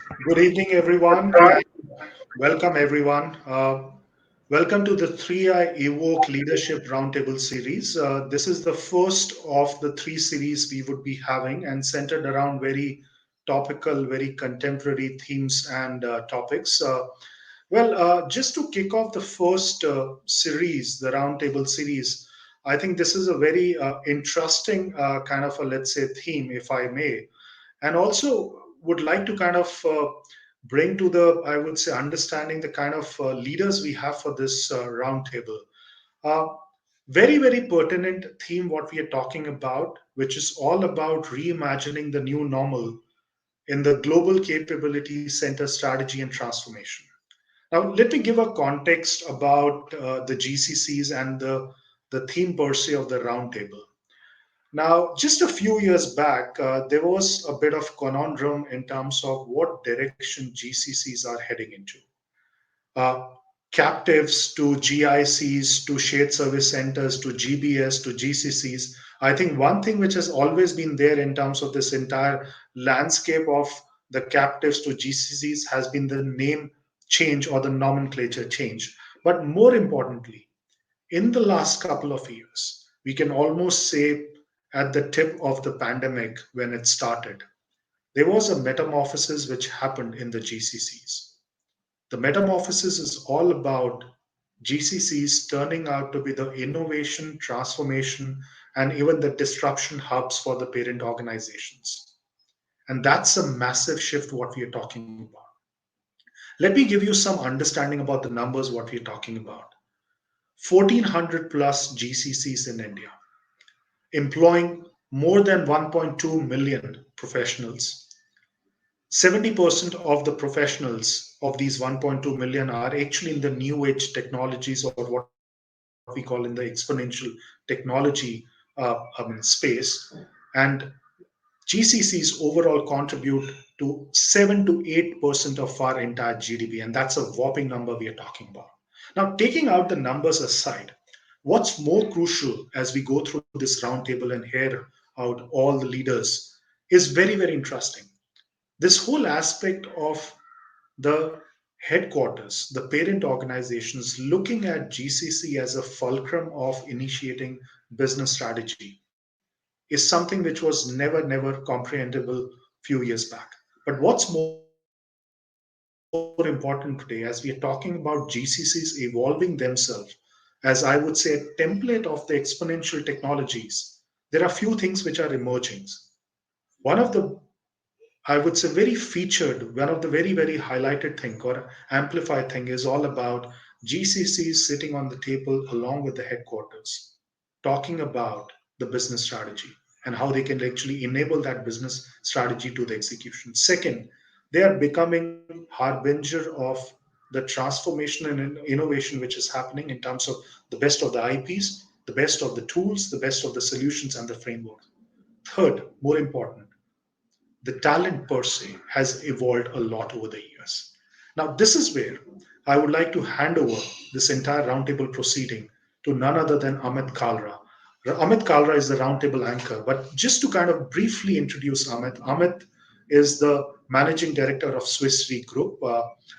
Good evening, everyone, and welcome, everyone. Welcome to the 3I Evoke Leadership Roundtable series. This is the first of the three series we would be having and centered around very topical, very contemporary themes and topics. Just to kick off the first series, the Roundtable series, I think this is a very interesting kind of a, let's say, theme, if I may, and also would like to kind of bring to the, I would say, understanding the kind of leaders we have for this roundtable. uh, Very, very pertinent theme what we are talking about, which is all about reimagining the new normal in the global capability center strategy and transformation. Now let me give a context about the GCCs and the theme per se of the roundtable. Now, just a few years back, there was a bit of conundrum in terms of what direction GCCs are heading into. Uh, Captives to GICs to shared service centers to GBS to GCCs. I think one thing which has always been there in terms of this entire landscape of the captives to GCCs has been the name change or the nomenclature change. But more importantly, in the last couple of years, we can almost say at the tip of the pandemic when it started, there was a metamorphosis which happened in the GCCs. The metamorphosis is all about GCCs turning out to be the innovation, transformation, and even the disruption hubs for the parent organizations. And that's a massive shift what we are talking about. Let me give you some understanding about the numbers what we are talking about. 1400 plus GCCs in India, employing more than 1.2 million professionals. 70% of the professionals of these 1.2 million are actually in the new age technologies or what we call in the exponential technology space. And GCCs overall contribute to 7 to 8% of our entire GDP, and that's a whopping number we are talking about. Now, taking out the numbers aside, what's more crucial as we go through this roundtable and hear out all the leaders is very, very interesting. This whole aspect of the headquarters, the parent organizations looking at GCC as a fulcrum of initiating business strategy is something which was never comprehensible few years back. But what's more important today, as we are talking about GCCs evolving themselves, as I would say, a template of the exponential technologies, there are few things which are emerging. One of the, I would say, very featured, one of the very highlighted thing or amplified thing is all about GCCs sitting on the table along with the headquarters, talking about the business strategy and how they can actually enable that business strategy to the execution. Second, they are becoming harbinger of the transformation and innovation which is happening in terms of the best of the IPs, the best of the tools, the best of the solutions and the frameworks. Third, more important, the talent per se has evolved a lot over the years. Now, this is where I would like to hand over this entire roundtable proceeding to none other than Amit Kalra. Amit Kalra is the roundtable anchor, but just to kind of briefly introduce Amit, Amit is the managing director of Swiss Re Group.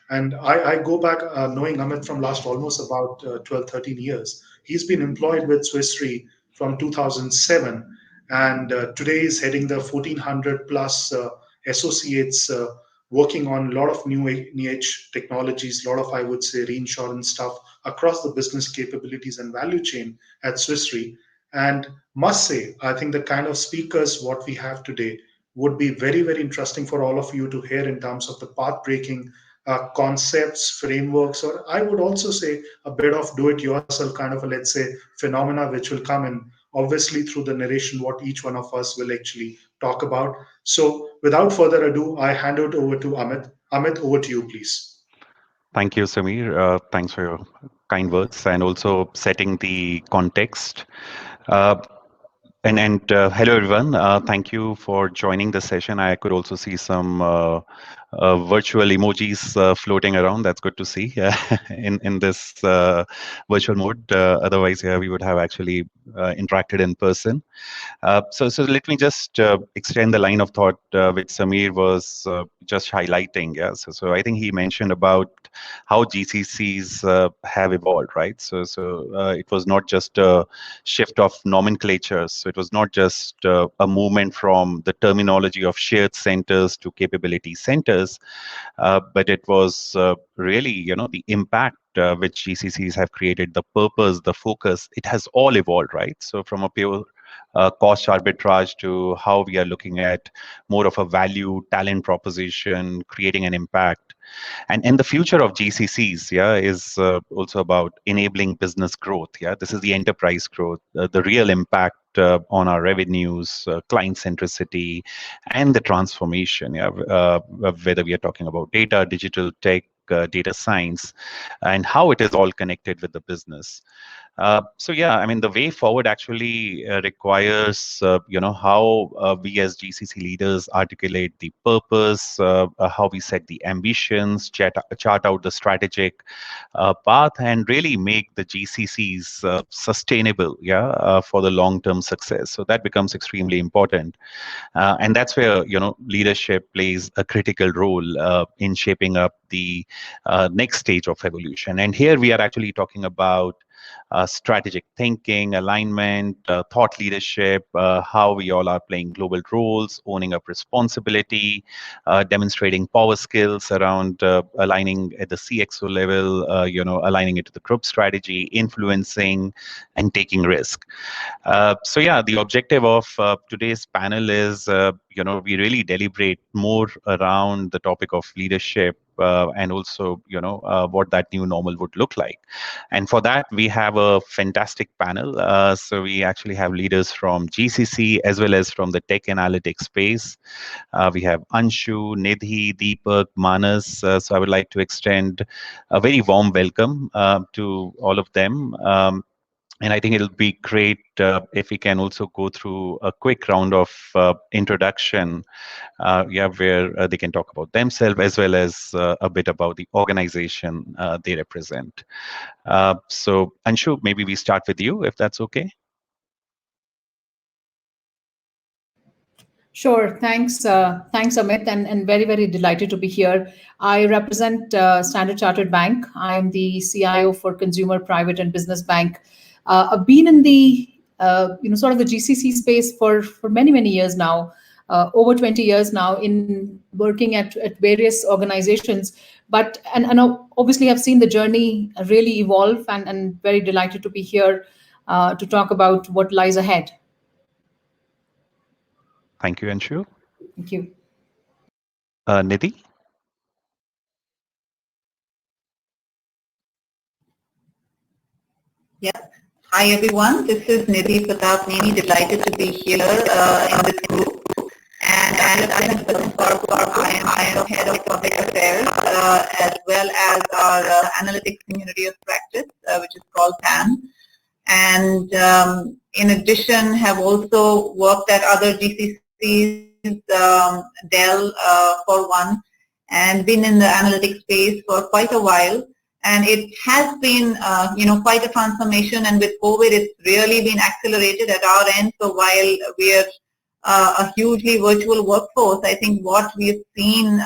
And I go back knowing Amit from last almost about 12, 13 years. He's been employed with Swiss Re from 2007 and today is heading the 1400 plus associates working on a lot of new age technologies, a lot of, I would say, reinsurance stuff across the business capabilities and value chain at Swiss Re. And must say, I think the kind of speakers what we have today would be very, very interesting for all of you to hear in terms of the path breaking concepts, frameworks, or I would also say a bit of do it yourself kind of a, let's say, phenomena which will come in obviously through the narration what each one of us will actually talk about. So without further ado, I hand it over to Amit. Amit, over to you, please. Thank you, Samir. Thanks for your kind words and also setting the context. Uh, and hello, everyone. Thank you for joining the session. I could also see some virtual emojis floating around. That's good to see in this virtual mode. Otherwise, yeah, we would have actually interacted in person. So let me just extend the line of thought which Samir was just highlighting. Yeah, so I think he mentioned about how GCCs have evolved, right? So it was not just a shift of nomenclature. So it was not just a movement from the terminology of shared centers to capability centers, but it was really, the impact which GCCs have created, the purpose, the focus. It has all evolved, right? So from a pure cost arbitrage to how we are looking at more of a value talent proposition, creating an impact. And the future of GCCs, yeah, is also about enabling business growth. Yeah, this is the enterprise growth, the real impact on our revenues, client centricity, and the transformation. Yeah, whether we are talking about data, digital tech, data science, and how it is all connected with the business. So yeah, I mean, the way forward actually requires, how we as GCC leaders articulate the purpose, how we set the ambitions, chart out the strategic path, and really make the GCCs sustainable, yeah, for the long-term success. So that becomes extremely important, and that's where leadership plays a critical role in shaping up the next stage of evolution. And here we are actually talking about strategic thinking, alignment, thought leadership, how we all are playing global roles, owning up responsibility, demonstrating power skills around aligning at the CXO level, aligning it to the group strategy, influencing, and taking risk. So yeah, the objective of today's panel is, we really deliberate more around the topic of leadership and also, what that new normal would look like. And for that, we have a fantastic panel. So we actually have leaders from GCC as well as from the tech analytics space. We have Anshu, Nidhi, Deepak, Manas. So I would like to extend a very warm welcome to all of them. And I think it'll be great if we can also go through a quick round of introduction, where they can talk about themselves as well as a bit about the organization they represent. So Anshu, maybe we start with you, if that's okay. Sure. Thanks, Amit, and very, very delighted to be here. I represent Standard Chartered Bank. I'm the CIO for Consumer, Private, and Business Bank. I've been in the sort of the GCC space for many, many years now, over 20 years now, in working at various organizations. But and obviously have seen the journey really evolve, and very delighted to be here to talk about what lies ahead. Thank you, Anshu. Thank you. Nidhi? Yeah. Hi, everyone. This is Nidhi Pratap Nemi. Delighted to be here in this group. And as I am head of public affairs as well as our analytics community of practice, which is called PAN. And in addition, have also worked at other GCCs, Dell for one, and been in the analytics space for quite a while. And it has been, quite a transformation. And with COVID, it's really been accelerated at our end. So while we're a hugely virtual workforce, I think what we've seen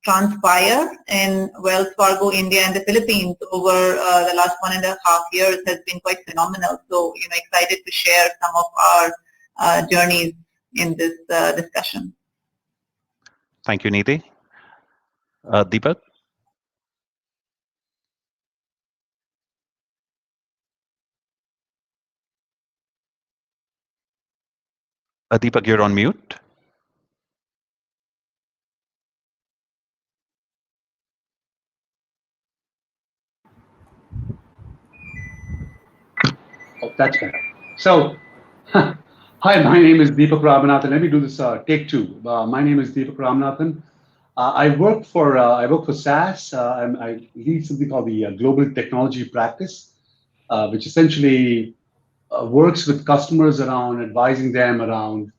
transpire in Wells Fargo, India, and the Philippines over the last 1.5 years has been quite phenomenal. So, excited to share some of our journeys in this discussion. Thank you, Nidhi. Deepak? Deepak, you're on mute. Oh, that's better. So, hi, my name is Deepak Ramanathan. Let me do this take two. My name is Deepak Ramanathan. I work for SAS. I lead something called the Global Technology Practice, which essentially works with customers around advising them around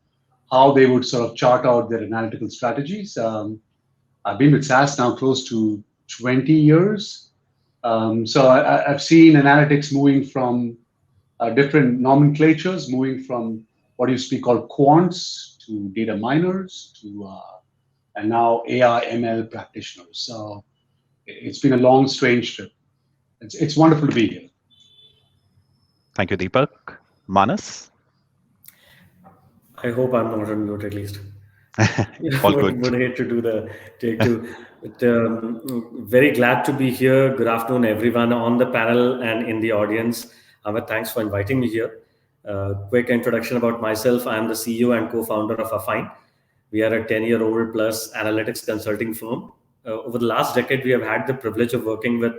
how they would sort of chart out their analytical strategies. I've been with SAS now close to 20 years. So I've seen analytics moving from different nomenclatures, moving from what used to be called quants to data miners to and now AI ML practitioners. So it's been a long, strange trip. It's wonderful to be here. Thank you, Deepak. Manas? I hope I'm not on mute at least. All good. Would hate to do the take two. But, very glad to be here. Good afternoon, everyone on the panel and in the audience. Amit, thanks for inviting me here. Quick introduction about myself. I'm the CEO and co-founder of Affine. We are a 10-year-old plus analytics consulting firm. Over the last decade, we have had the privilege of working with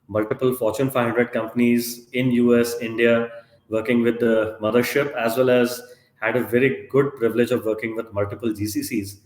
multiple Fortune 500 companies in US, India, working with the mothership, as well as had a very good privilege of working with multiple GCCs.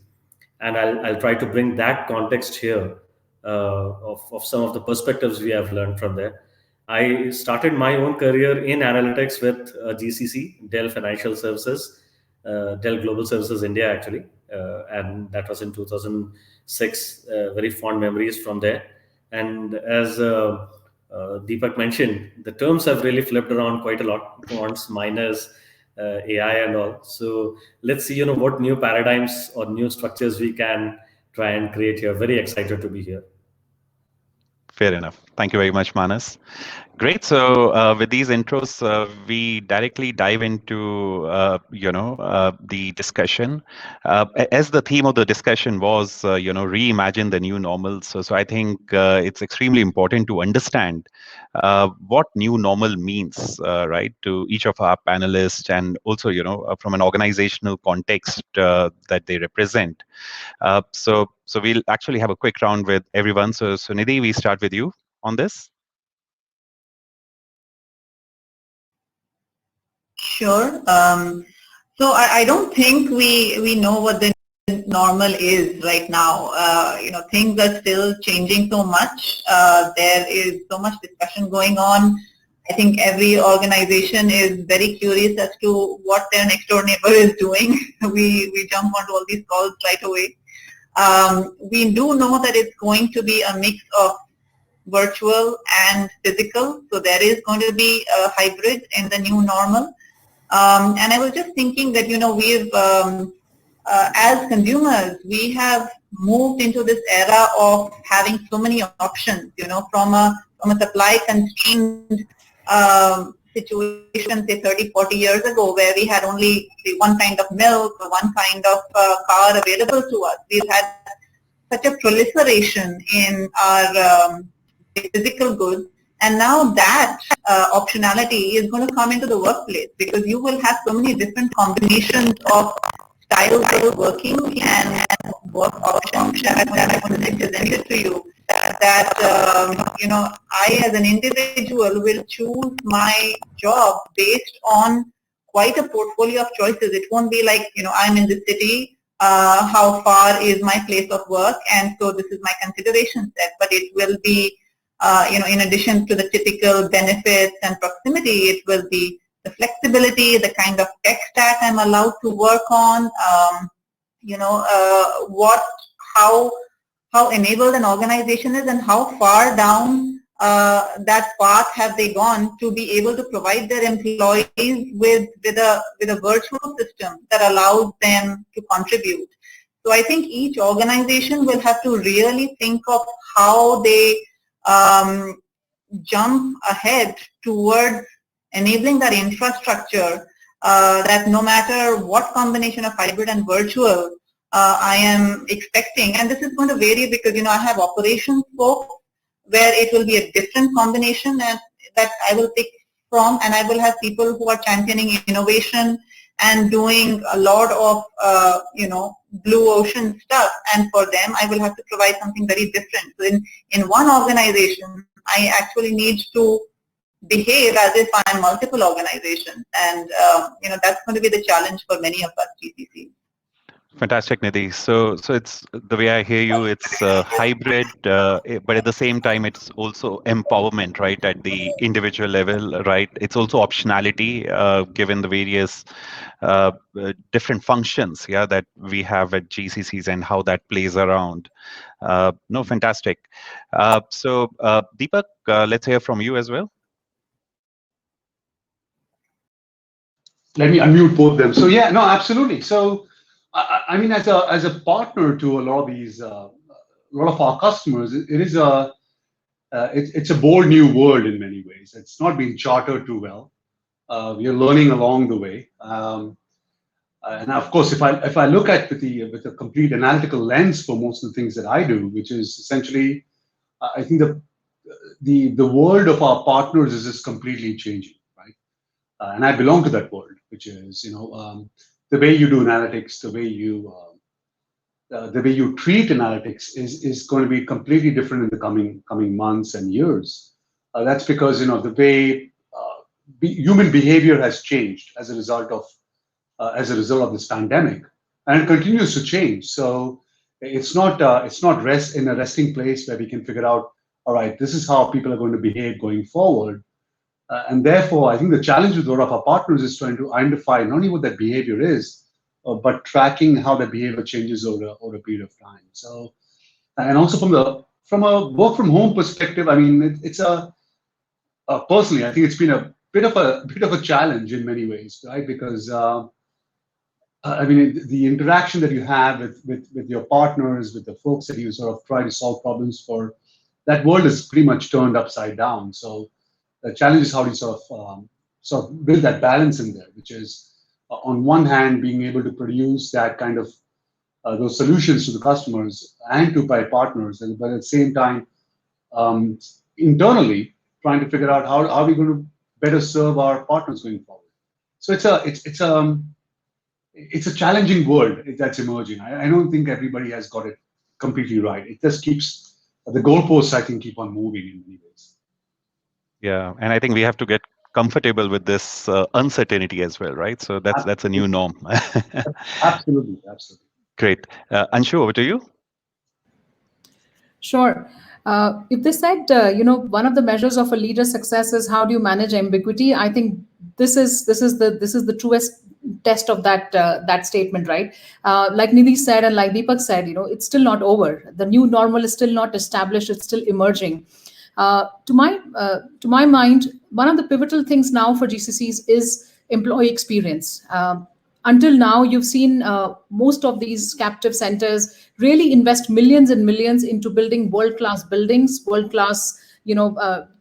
And I'll try to bring that context here of some of the perspectives we have learned from there. I started my own career in analytics with GCC, Dell Financial Services, Dell Global Services India, actually. And that was in 2006, very fond memories from there. And as Deepak mentioned, the terms have really flipped around quite a lot, quants, miners, AI and all. So let's see, what new paradigms or new structures we can try and create here. Very excited to be here. Fair enough. Thank you very much, Manas. Great. So with these intros, we directly dive into, the discussion. As the theme of the discussion was, reimagine the new normal. So I think it's extremely important to understand what new normal means, right, to each of our panelists, and also, from an organizational context that they represent. So we'll actually have a quick round with everyone. So Nidhi, we start with you on this. Sure. So I don't think we know what the normal is right now. Things are still changing so much. There is so much discussion going on. I think every organization is very curious as to what their next door neighbor is doing. We jump onto all these calls right away. We do know that it's going to be a mix of virtual and physical. So there is going to be a hybrid in the new normal. And I was just thinking that, we've, as consumers, we have moved into this era of having so many options, from a supply constrained situation, say 30, 40 years ago, where we had only one kind of milk or one kind of car available to us. We've had such a proliferation in our physical goods. And now that optionality is going to come into the workplace, because you will have so many different combinations of styles of working and work options that I want to present to you. That I as an individual will choose my job based on quite a portfolio of choices. It won't be like, I'm in the city, how far is my place of work, and so this is my consideration set. But it will be in addition to the typical benefits and proximity, it will be the flexibility, the kind of tech stack I'm allowed to work on, how enabled an organization is, and how far down that path have they gone to be able to provide their employees with a virtual system that allows them to contribute. So I think each organization will have to really think of how they jump ahead towards enabling that infrastructure that no matter what combination of hybrid and virtual I am expecting, and this is going to vary because, I have operations folks where it will be a different combination that I will pick from, and I will have people who are championing innovation and doing a lot of, blue ocean stuff. And for them, I will have to provide something very different. So in one organization, I actually need to behave as if I'm multiple organizations. And, that's going to be the challenge for many of us GCCs. Fantastic, Nidhi. So it's the way I hear you, it's hybrid, but at the same time, it's also empowerment, right, at the individual level, right? It's also optionality, given the various different functions, that we have at GCCs and how that plays around. No, fantastic. So Deepak, let's hear from you as well. Let me unmute both of them. So yeah, no, absolutely. So I mean, as a partner to a lot of these, a lot of our customers, it's a bold new world in many ways. It's not been chartered too well. We are learning along the way. And of course, if I look at with a complete analytical lens for most of the things that I do, which is essentially, I think the world of our partners is just completely changing, right? And I belong to that world, which is the way you do analytics, the way you treat analytics is going to be completely different in the coming months and years. That's because the way human behavior has changed as a result of this pandemic, and it continues to change. So it's not rest in a resting place where we can figure out, all right, this is how people are going to behave going forward. And therefore, I think the challenge with a lot of our partners is trying to identify not only what that behavior is, but tracking how that behavior changes over a period of time. So, and also from a work from home perspective, I mean, it's personally, I think it's been a bit of a challenge in many ways, right? Because I mean, the interaction that you have with your partners, with the folks that you sort of try to solve problems for, that world is pretty much turned upside down. So the challenge is how do you sort of build that balance in there, which is on one hand being able to produce that kind of those solutions to the customers and to my partners, but at the same time internally trying to figure out how are we going to better serve our partners going forward. So it's a challenging world that's emerging. I don't think everybody has got it completely right. It just keeps the goalposts, I think, keep on moving in many ways. Yeah, and I think we have to get comfortable with this uncertainty as well, right? So that's a new norm. Absolutely. Great. Anshu, over to you. Sure. If they said, one of the measures of a leader's success is how do you manage ambiguity, I think this is the truest test of that statement, right? Like Nidhi said and like Deepak said, it's still not over. The new normal is still not established. It's still emerging. To my mind, one of the pivotal things now for GCCs is employee experience. Until now, you've seen most of these captive centers really invest millions and millions into building world-class buildings, world-class,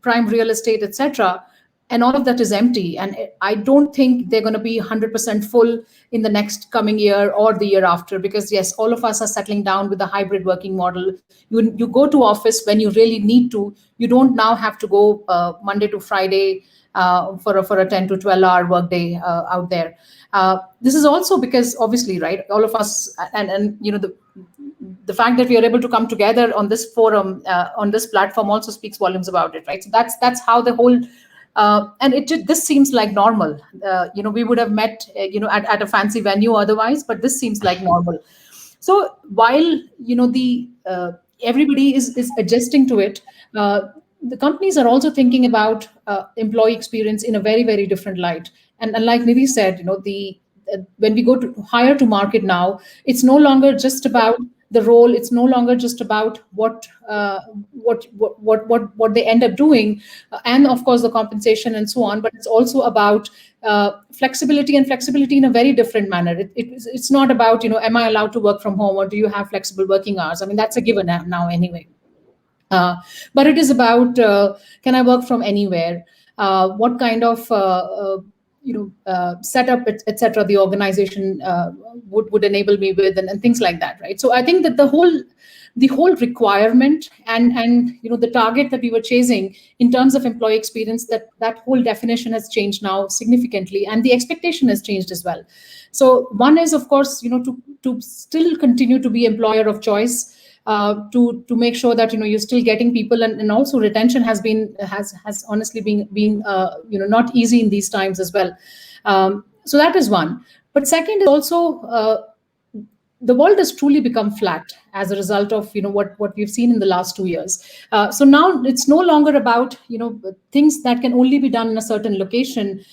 prime real estate, etc. And all of that is empty. And I don't think they're going to be 100% full in the next coming year or the year after, because yes, all of us are settling down with the hybrid working model. You go to office when you really need to. You don't now have to go Monday to Friday for a 10 to 12 hour workday out there. This is also because obviously, right, all of us and the fact that we are able to come together on this forum, on this platform also speaks volumes about it, right? So that's how the whole, and this seems like normal. We would have met, at a fancy venue otherwise, but this seems like normal. So while, everybody is adjusting to it, the companies are also thinking about employee experience in a very, very different light. And like Nidhi said, when we go to hire to market now, it's no longer just about the role. It's no longer just about what they end up doing, and of course the compensation and so on. But it's also about flexibility in a very different manner. It's not about am I allowed to work from home or do you have flexible working hours? I mean, that's a given now anyway. But it is about can I work from anywhere? What kind of setup, etc. the organization would enable me with, and things like that, right? So I think that the whole requirement and the target that we were chasing in terms of employee experience, that whole definition has changed now significantly, and the expectation has changed as well. So one is, of course, to still continue to be employer of choice. To make sure that you're still getting people, and also retention has honestly been not easy in these times as well. So that is one. But second is also the world has truly become flat as a result of what we've seen in the last 2 years. So now it's no longer about things that can only be done in a certain location.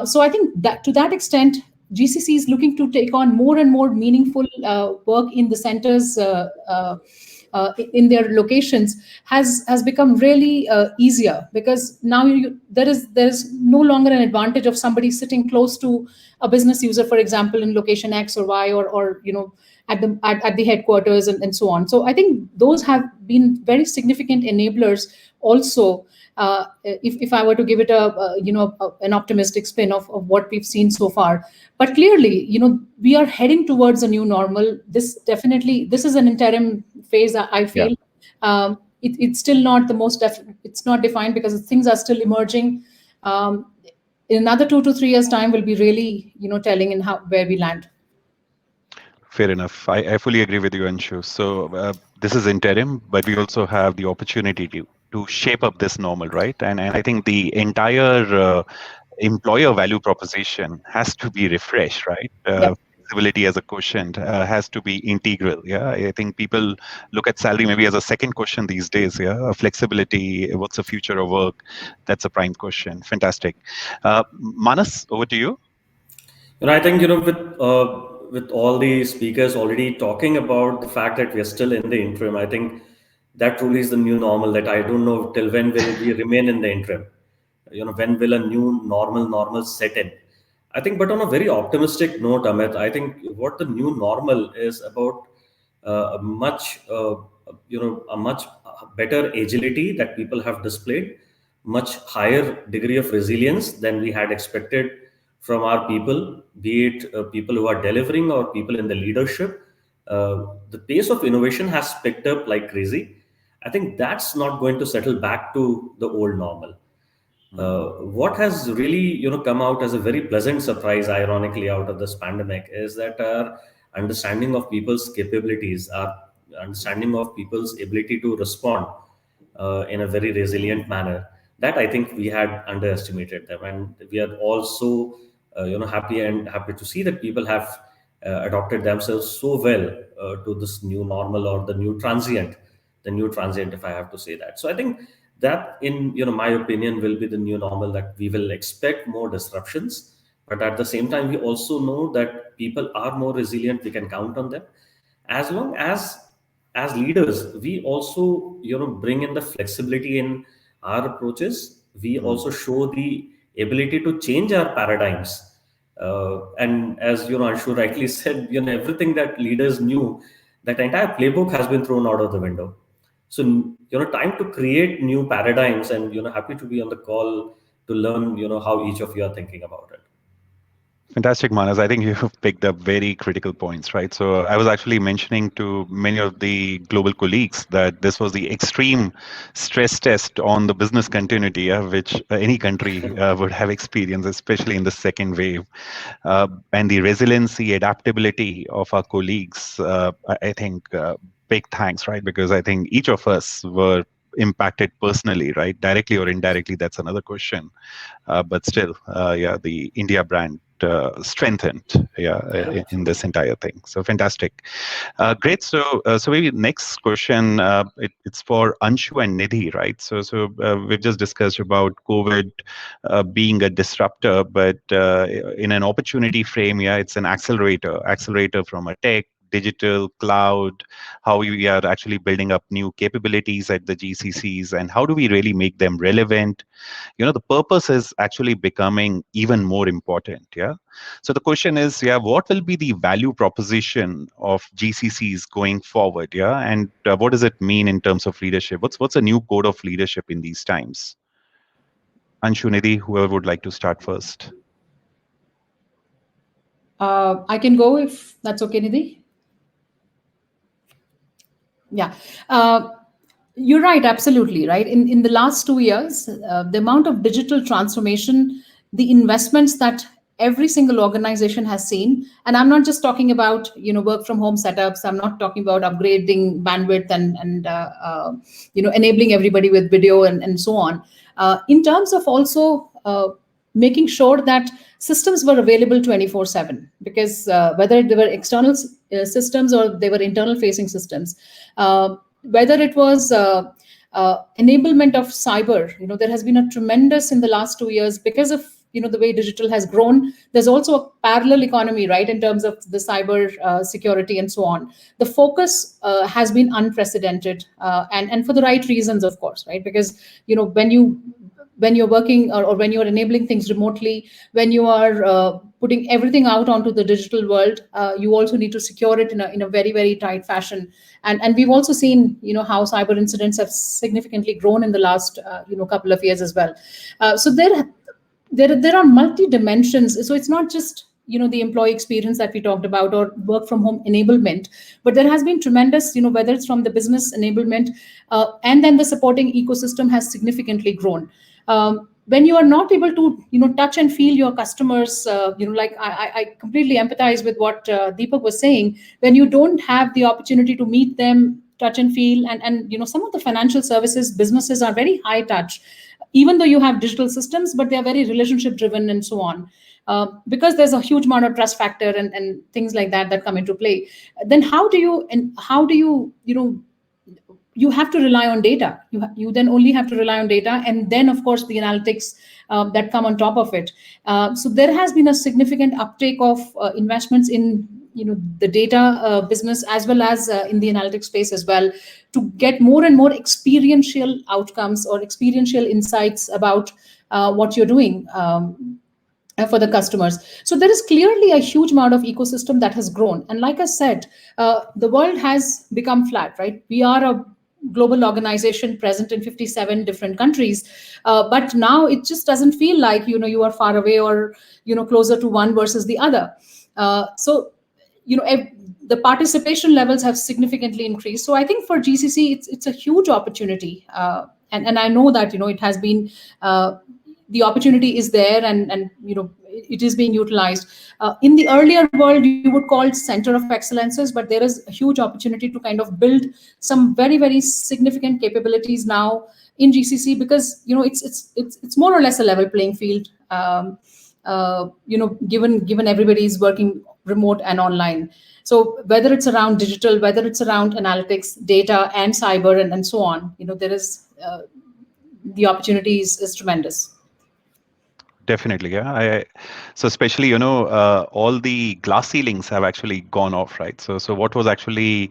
So I think that to that extent, GCC is looking to take on more and more meaningful work in the centers in their locations has become really easier, because now there is no longer an advantage of somebody sitting close to a business user, for example, in location X or Y, or at the headquarters, and so on. So I think those have been very significant enablers also. If I were to give it an optimistic spin of what we've seen so far, but clearly, we are heading towards a new normal. This is an interim phase, I feel. It's still not the most it's not defined, because things are still emerging. In another 2 to 3 years time will be really telling in where we land. Fair enough. I fully agree with you, Anshu. So this is interim, but we also have the opportunity to shape up this normal, right? And I think the entire employer value proposition has to be refreshed, right? Flexibility as a quotient has to be integral. Yeah, I think people look at salary maybe as a second question these days. Yeah, flexibility. What's the future of work? That's a prime question. Fantastic. Manas, over to you. I think with all the speakers already talking about the fact that we are still in the interim, I think that truly is the new normal. That I don't know till when will we remain in the interim. When will a new normal set in? I think, but on a very optimistic note, Amit, I think what the new normal is about a much better agility that people have displayed, much higher degree of resilience than we had expected from our people, be it people who are delivering or people in the leadership. The pace of innovation has picked up like crazy. I think that's not going to settle back to the old normal. What has really come out as a very pleasant surprise, ironically, out of this pandemic is that our understanding of people's capabilities, our understanding of people's ability to respond in a very resilient manner, that I think we had underestimated them, and we are also happy to see that people have adopted themselves so well to this new normal, or the new transient, if I have to say that. So I think that, in my opinion, will be the new normal, that we will expect more disruptions, but at the same time we also know that people are more resilient. We can count on them, as long as leaders we also bring in the flexibility in our approaches. We also show the ability to change our paradigms, and as Anshu rightly said, everything that leaders knew, that entire playbook has been thrown out of the window. So, time to create new paradigms, and, happy to be on the call to learn, how each of you are thinking about it. Fantastic, Manas. I think you've picked up very critical points, right? So I was actually mentioning to many of the global colleagues that this was the extreme stress test on the business continuity, which any country would have experienced, especially in the second wave. And the resiliency, adaptability of our colleagues, I think big thanks, right? Because I think each of us were impacted personally, right? Directly or indirectly, that's another question. But still, the India brand strengthened in this entire thing. So fantastic. Great. So maybe next question, it's for Anshu and Nidhi, right? So we've just discussed about COVID being a disruptor, but in an opportunity frame, it's an accelerator from a tech, digital, cloud, how we are actually building up new capabilities at the GCCs, and how do we really make them relevant? The purpose is actually becoming even more important. So the question is, what will be the value proposition of GCCs going forward? And what does it mean in terms of leadership? What's a new code of leadership in these times? Anshu, Nidhi, whoever would like to start first. I can go if that's okay, Nidhi. Yeah, you're right, absolutely right. In the last 2 years, the amount of digital transformation, the investments that every single organization has seen, and I'm not just talking about work from home setups. I'm not talking about upgrading bandwidth and enabling everybody with video and so on. In terms of also making sure that systems were available 24/7, because whether they were external systems or they were internal facing systems, whether it was enablement of cyber, there has been a tremendous in the last 2 years because of the way digital has grown, there's also a parallel economy, right, in terms of the cyber security and so on. The focus has been unprecedented, and for the right reasons, of course, right? Because when you're working, or when you're enabling things remotely, when you are putting everything out onto the digital world, you also need to secure it in a very, very tight fashion. And we've also seen, how cyber incidents have significantly grown in the last, couple of years as well. So there are multi dimensions. So it's not just the employee experience that we talked about, or work from home enablement, but there has been tremendous, whether it's from the business enablement, and then the supporting ecosystem has significantly grown. When you are not able to touch and feel your customers, like I completely empathize with what Deepak was saying. When you don't have the opportunity to meet them, touch and feel, and some of the financial services businesses are very high touch, even though you have digital systems, but they are very relationship driven and so on. Because there's a huge amount of trust factor and things like that come into play. Then how do you you have to rely on data. You then only have to rely on data, and then of course the analytics that come on top of it. So there has been a significant uptake of investments in the data business, as well as in the analytics space as well, to get more and more experiential outcomes or experiential insights about what you're doing. For the customers. So there is clearly a huge amount of ecosystem that has grown. And like I said, the world has become flat, right? We are a global organization present in 57 different countries. But now it just doesn't feel like, you are far away, or, closer to one versus the other. So the participation levels have significantly increased. So I think for GCC, it's a huge opportunity. And I know that, it has been, the opportunity is there, and it is being utilized. In the earlier world, you would call it center of excellences, but there is a huge opportunity to kind of build some very, very significant capabilities now in GCC, because it's more or less a level playing field. Given everybody is working remote and online. So whether it's around digital, whether it's around analytics, data, and cyber, and so on, there is the opportunity is tremendous. Definitely, yeah. So especially, all the glass ceilings have actually gone off, right? So what was actually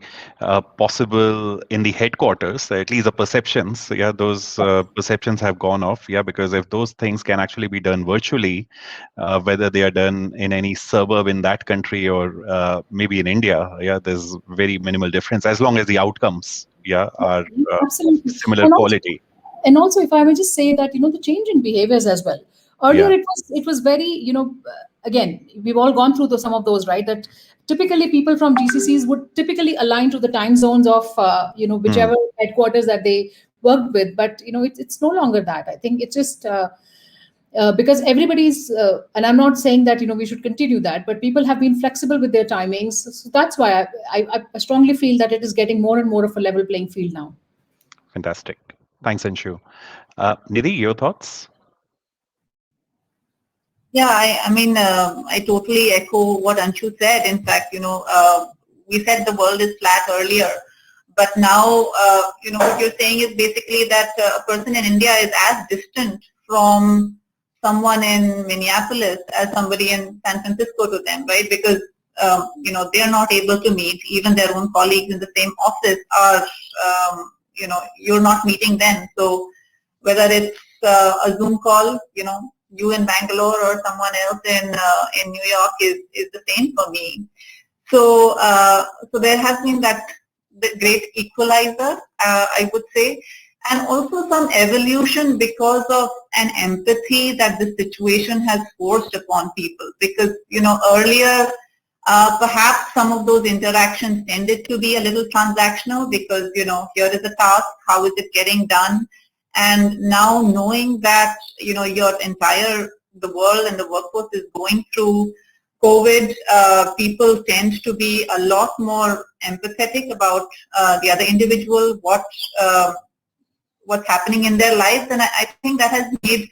possible in the headquarters, at least the perceptions, yeah, those perceptions have gone off, yeah, because if those things can actually be done virtually, whether they are done in any suburb in that country or maybe in India, yeah, there's very minimal difference as long as the outcomes, yeah, are Absolutely. similar quality. And also, if I may just say that, the change in behaviors as well. Earlier, it was very, again, we've all gone through some of those, right? That typically people from GCCs would typically align to the time zones of, whichever headquarters that they worked with. But, it's no longer that. I think it's just because everybody's, and I'm not saying that, we should continue that, but people have been flexible with their timings. So that's why I strongly feel that it is getting more and more of a level playing field now. Fantastic. Thanks, Anshu. Nidhi, your thoughts? Yeah, I totally echo what Anshu said. In fact, we said the world is flat earlier, but now, what you're saying is basically that a person in India is as distant from someone in Minneapolis as somebody in San Francisco to them, right? Because, they're not able to meet. Even their own colleagues in the same office are, you're not meeting them. So whether it's a Zoom call, you in Bangalore or someone else in New York is the same for me. So there has been that great equalizer, I would say, and also some evolution because of an empathy that the situation has forced upon people. Because earlier perhaps some of those interactions tended to be a little transactional because here is a task, how is it getting done? And now knowing that, the world and the workforce is going through COVID, people tend to be a lot more empathetic about the other individual, what's happening in their lives. And I think that has made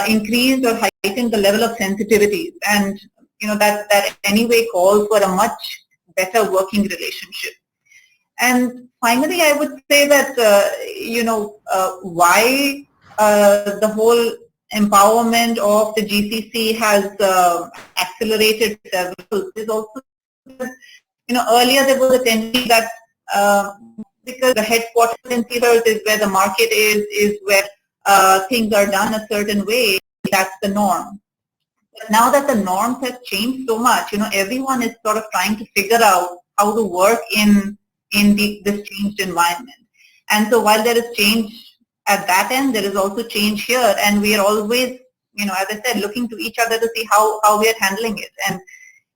increased or heightened the level of sensitivity. And, that anyway calls for a much better working relationship. And finally, I would say that, why the whole empowerment of the GCC has accelerated several. There's also, earlier there was a tendency that because the headquarters in theaters is where the market is where things are done a certain way, that's the norm. But now that the norms have changed so much, everyone is sort of trying to figure out how to work in this changed environment. And so while there is change at that end, there is also change here, and we are always, as I said, looking to each other to see how we are handling it. And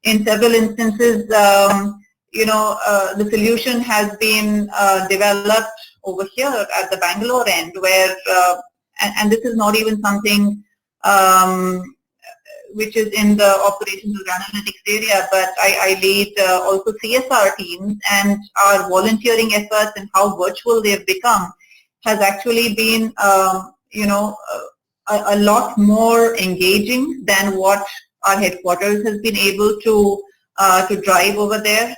in several instances, the solution has been developed over here at the Bangalore end, where, and this is not even something which is in the operations or analytics area, but I lead also CSR teams, and our volunteering efforts and how virtual they've become has actually been, a lot more engaging than what our headquarters has been able to drive over there.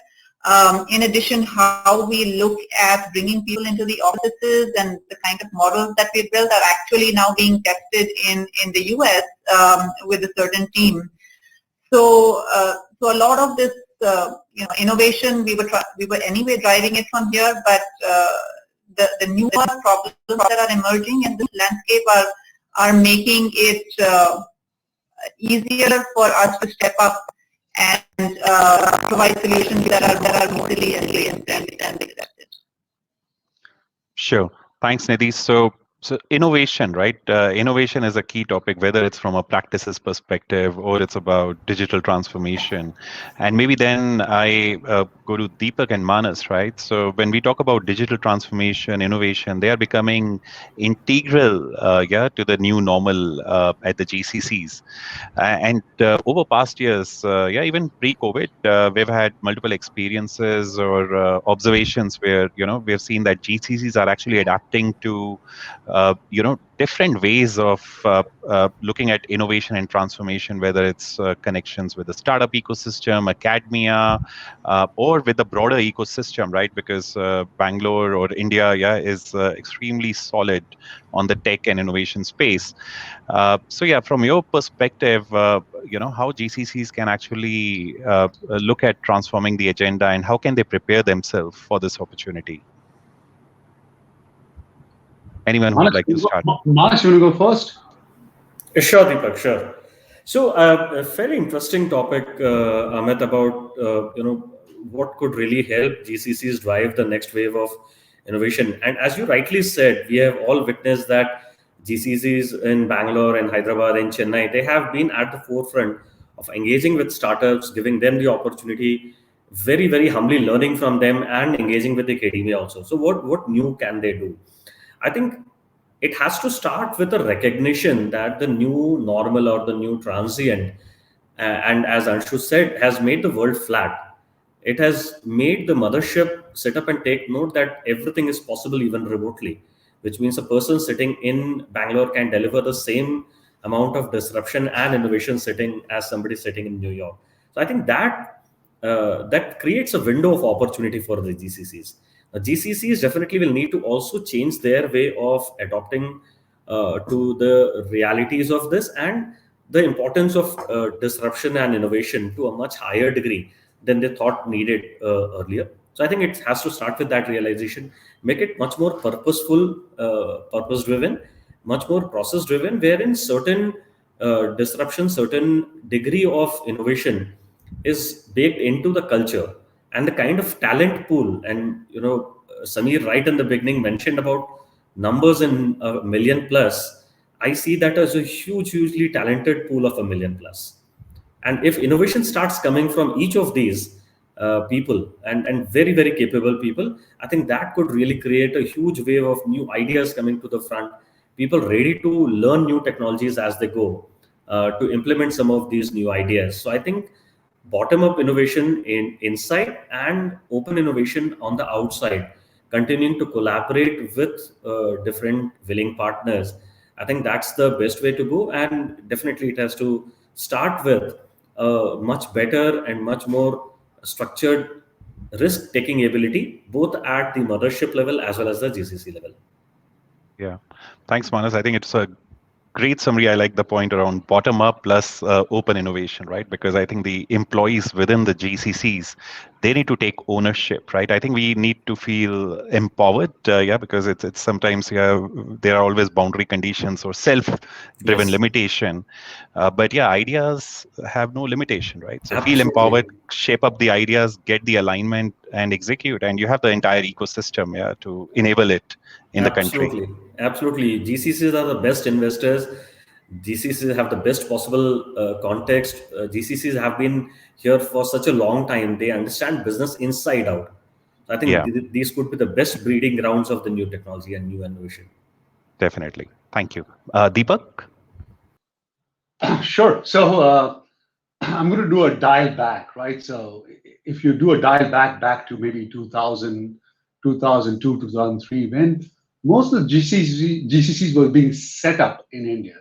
In addition, how we look at bringing people into the offices and the kind of models that we built are actually now being tested in the US with a certain team. So a lot of this, innovation, we were anyway driving it from here, but the newer problems that are emerging in this landscape are making it easier for us to step up and provide solutions that are more resilient and accepted. Sure. Thanks, Nidhi. So innovation, right? Innovation is a key topic, whether it's from a practices perspective or it's about digital transformation. And maybe then I go to Deepak and Manas, right? So when we talk about digital transformation, innovation, they are becoming integral, to the new normal at the GCCs. And over past years, even pre-COVID, we've had multiple experiences or observations where, we've seen that GCCs are actually adapting to different ways of looking at innovation and transformation, whether it's connections with the startup ecosystem, academia, or with the broader ecosystem, right? Because Bangalore or India, is extremely solid on the tech and innovation space. From your perspective, how GCCs can actually look at transforming the agenda, and how can they prepare themselves for this opportunity? Anyone who would like to start? Manas, you want to go first? Sure, Deepak, sure. So a fairly interesting topic, Amit, about what could really help GCCs drive the next wave of innovation. And as you rightly said, we have all witnessed that GCCs in Bangalore and Hyderabad and Chennai, they have been at the forefront of engaging with startups, giving them the opportunity, very, very humbly learning from them and engaging with the academia also. So what new can they do? I think it has to start with a recognition that the new normal or the new transient, and as Anshu said, has made the world flat. It has made the mothership sit up and take note that everything is possible even remotely, which means a person sitting in Bangalore can deliver the same amount of disruption and innovation sitting as somebody sitting in New York. So I think that creates a window of opportunity for the GCCs. GCCs definitely will need to also change their way of adopting to the realities of this and the importance of disruption and innovation to a much higher degree than they thought needed earlier. So I think it has to start with that realization, make it much more purposeful, purpose-driven, much more process-driven, wherein certain disruption, certain degree of innovation is baked into the culture. And the kind of talent pool, and Samir right in the beginning mentioned about numbers in 1 million plus. I see that as a hugely talented pool of 1 million plus. And if innovation starts coming from each of these people and very, very capable people, I think that could really create a huge wave of new ideas coming to the front, people ready to learn new technologies as they go to implement some of these new ideas. So I think bottom-up innovation in inside and open innovation on the outside, continuing to collaborate with different willing partners. I think that's the best way to go. And definitely it has to start with much better and much more structured risk-taking ability, both at the mothership level as well as the GCC level. Yeah. Thanks, Manas. I think it's a great summary. I like the point around bottom up plus open innovation, right? Because I think the employees within the GCCs, they need to take ownership, right? I think we need to feel empowered, yeah, because it's sometimes, yeah, there are always boundary conditions or self-driven Yes. limitation, but yeah, ideas have no limitation, right? So feel Absolutely. empowered, shape up the ideas, get the alignment, and execute, and you have the entire ecosystem, yeah, to enable it in the country. Absolutely. GCCs are the best investors. GCCs have the best possible context. GCCs have been here for such a long time. They understand business inside out. I think Yeah. these could be the best breeding grounds of the new technology and new innovation. Definitely. Thank you. Deepak? Sure. So I'm going to do a dial back, right? So if you do a dial back to maybe 2000, 2002, 2003, when most of the GCCs were being set up in India,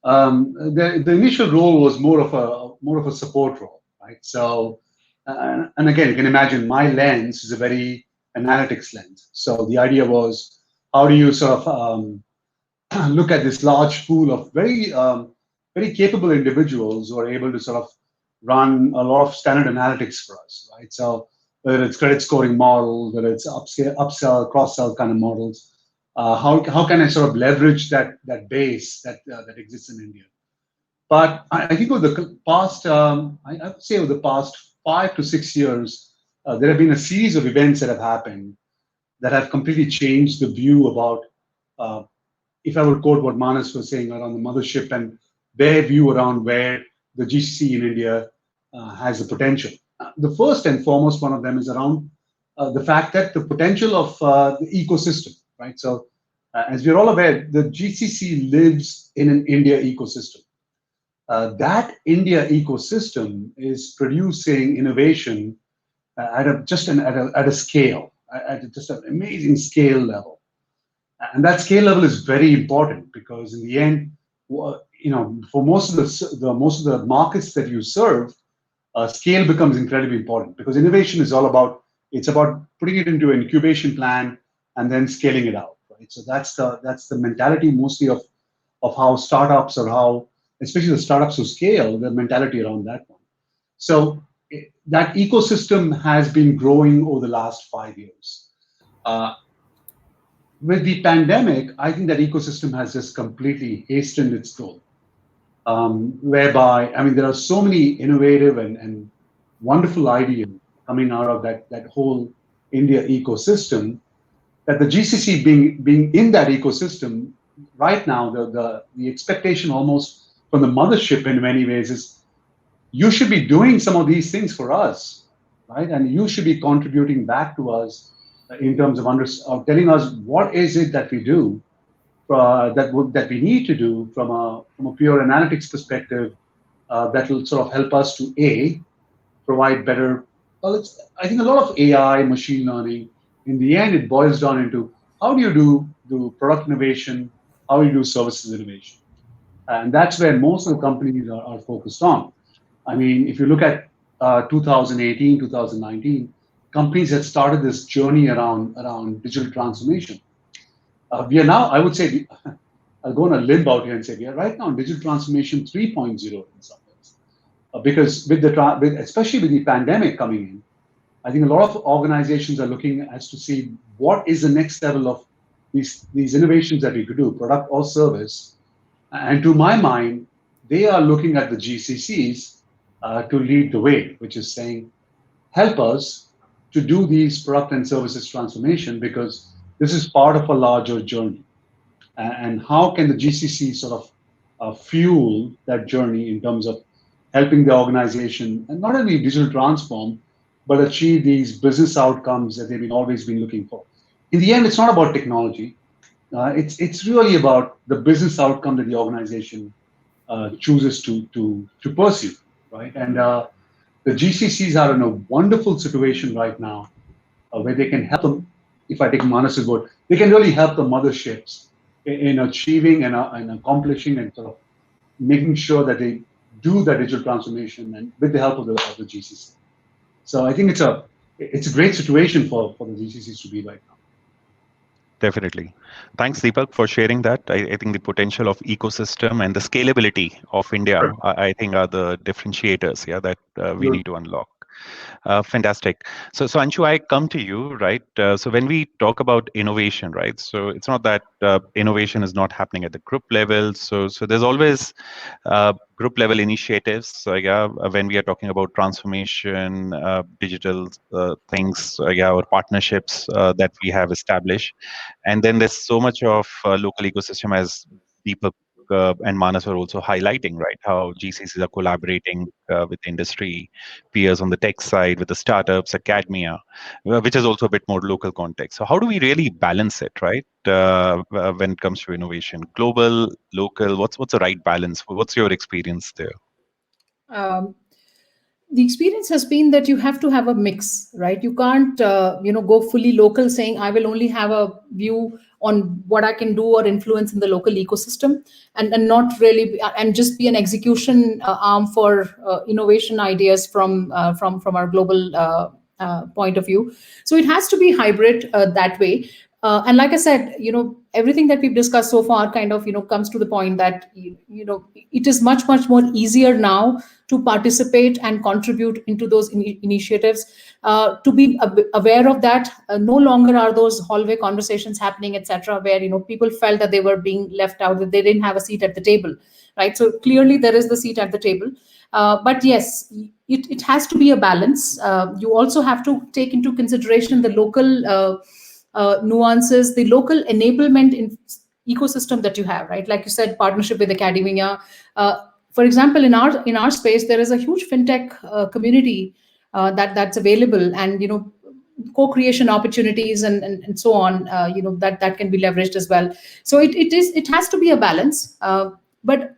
the initial role was more of a support role, right? So, and again, you can imagine my lens is a very analytics lens. So the idea was, how do you sort of look at this large pool of very capable individuals who are able to sort of run a lot of standard analytics for us, right? So whether it's credit scoring models, whether it's upsell, cross-sell kind of models, how can I sort of leverage that base that exists in India? But I think over the past, I would say over the past 5 to 6 years, there have been a series of events that have happened that have completely changed the view about, if I would quote what Manas was saying around the mothership and their view around where the GCC in India has the potential. The first and foremost one of them is around the fact that the potential of the ecosystem, right? So as we're all aware, the GCC lives in an India ecosystem. That India ecosystem is producing innovation at a scale, at just an amazing scale level. And that scale level is very important because in the end, for most of the markets that you serve, scale becomes incredibly important because innovation is all about putting it into an incubation plan and then scaling it out, right? So that's the mentality mostly of how startups or how, especially the startups who scale, the mentality around that one. So that ecosystem has been growing over the last 5 years. With the pandemic, I think that ecosystem has just completely hastened its growth. Whereby, I mean, there are so many innovative and wonderful ideas coming out of that whole India ecosystem that the GCC being in that ecosystem right now, the expectation almost from the mothership in many ways is you should be doing some of these things for us, right? And you should be contributing back to us in terms of telling us what is it that we do that we need to do from a pure analytics perspective that will sort of help us to provide better. Well, I think a lot of AI, machine learning. In the end, it boils down into how do you do product innovation, how do you do services innovation, and that's where most of the companies are focused on. I mean, if you look at 2018, 2019, companies had started this journey around digital transformation. We are now, I would say, I'll go on a limb out here and say we are right now in digital transformation 3.0 in some ways, because especially with the pandemic coming in, I think a lot of organizations are looking as to see what is the next level of these innovations that we could do, product or service, and to my mind, they are looking at the GCCs to lead the way, which is saying, help us to do these product and services transformation because this is part of a larger journey. And how can the GCC sort of fuel that journey in terms of helping the organization and not only digital transform, but achieve these business outcomes that they've always been looking for. In the end, it's not about technology. It's really about the business outcome that the organization chooses to pursue, right? And the GCCs are in a wonderful situation right now where they can help them. If I take Manas's word, they can really help the motherships in achieving and accomplishing and sort of making sure that they do that digital transformation and with the help of the GCC. So I think it's a great situation for the GCCs to be right now. Definitely. Thanks, Deepak, for sharing that. I think the potential of ecosystem and the scalability of India, I think, are the differentiators, yeah, that we need to unlock. Fantastic. So Anshu, I come to you, right? So when we talk about innovation, right? So it's not that innovation is not happening at the group level. So there's always group level initiatives. So yeah, when we are talking about transformation, digital things, yeah, or partnerships that we have established, and then there's so much of local ecosystem as Deepak and Manas were also highlighting, right? How GCCs are collaborating with industry peers on the tech side, with the startups, academia, which is also a bit more local context. So how do we really balance it, right? When it comes to innovation, global, local, what's the right balance? What's your experience there? Um, the experience has been that you have to have a mix, right? You can't go fully local, saying I will only have a view on what I can do or influence in the local ecosystem, and not really and just be an execution arm for innovation ideas from our global point of view. So it has to be hybrid that way. And like I said, everything that we've discussed so far kind of comes to the point that it is much more easier now to participate and contribute into those initiatives, to be aware of that. No longer are those hallway conversations happening, etc., where people felt that they were being left out, that they didn't have a seat at the table, right? So clearly there is the seat at the table. But yes, it has to be a balance. You also have to take into consideration the local nuances, the local enablement in ecosystem that you have, right? Like you said, partnership with academia. For example, in our space, there is a huge fintech community that's available, and co-creation opportunities and so on. That can be leveraged as well. So it has to be a balance. But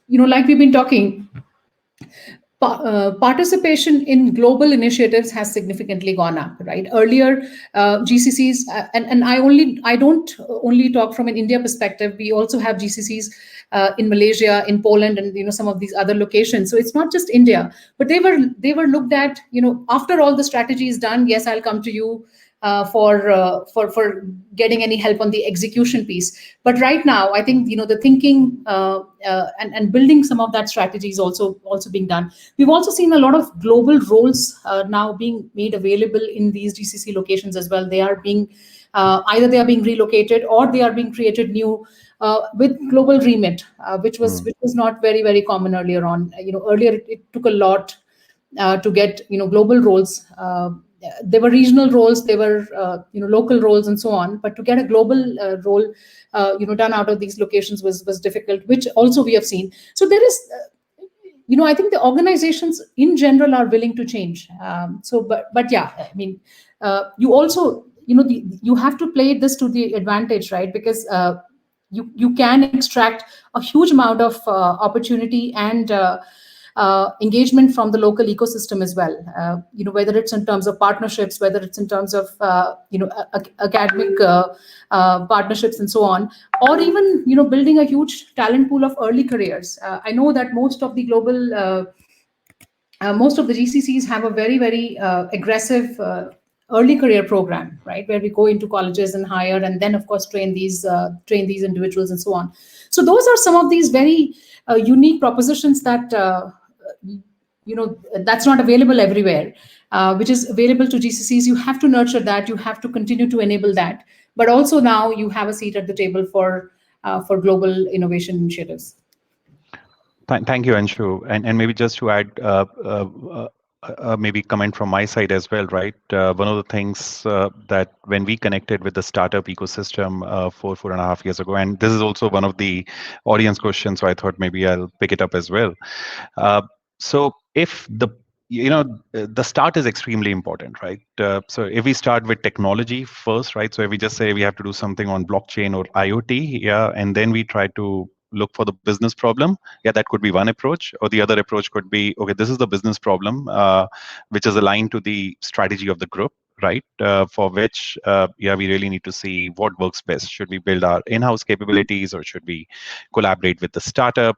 like we've been talking, participation in global initiatives has significantly gone up, right? Earlier, GCCs, and I don't only talk from an India perspective. We also have GCCs in Malaysia, in Poland, and some of these other locations. So it's not just India, but they were looked at. After all the strategy is done, yes, I'll come to you for getting any help on the execution piece. But right now, I think the thinking and building some of that strategy is also being done. We've also seen a lot of global roles now being made available in these GCC locations as well. They are being either they are being relocated or they are being created new with global remit, which was not very common earlier on. Earlier it took a lot to get global roles. There were regional roles, there were local roles, and so on. But to get a global role done out of these locations was difficult, which also we have seen. So there is, I think the organizations in general are willing to change. But yeah, I mean, you also you have to play this to the advantage, right? Because you can extract a huge amount of opportunity and engagement from the local ecosystem as well. Whether it's in terms of partnerships, whether it's in terms of academic partnerships and so on, or even building a huge talent pool of early careers. I know that most of the global most of the GCCs have a very aggressive early career program, right, where we go into colleges and hire, and then of course train these individuals and so on. So those are some of these very unique propositions that that's not available everywhere, which is available to GCCs. You have to nurture that. You have to continue to enable that. But also now you have a seat at the table for global innovation initiatives. Thank you, Anshu. And maybe just to add, maybe comment from my side as well, right? One of the things that when we connected with the startup ecosystem 4.5 years ago, and this is also one of the audience questions, so I thought maybe I'll pick it up as well. So if the start is extremely important, right? So if we start with technology first, right? So if we just say we have to do something on blockchain or IoT, yeah, and then we try to look for the business problem, yeah, that could be one approach. Or the other approach could be, okay, this is the business problem, which is aligned to the strategy of the group, right? For which, yeah, we really need to see what works best. Should we build our in-house capabilities, or should we collaborate with the startup?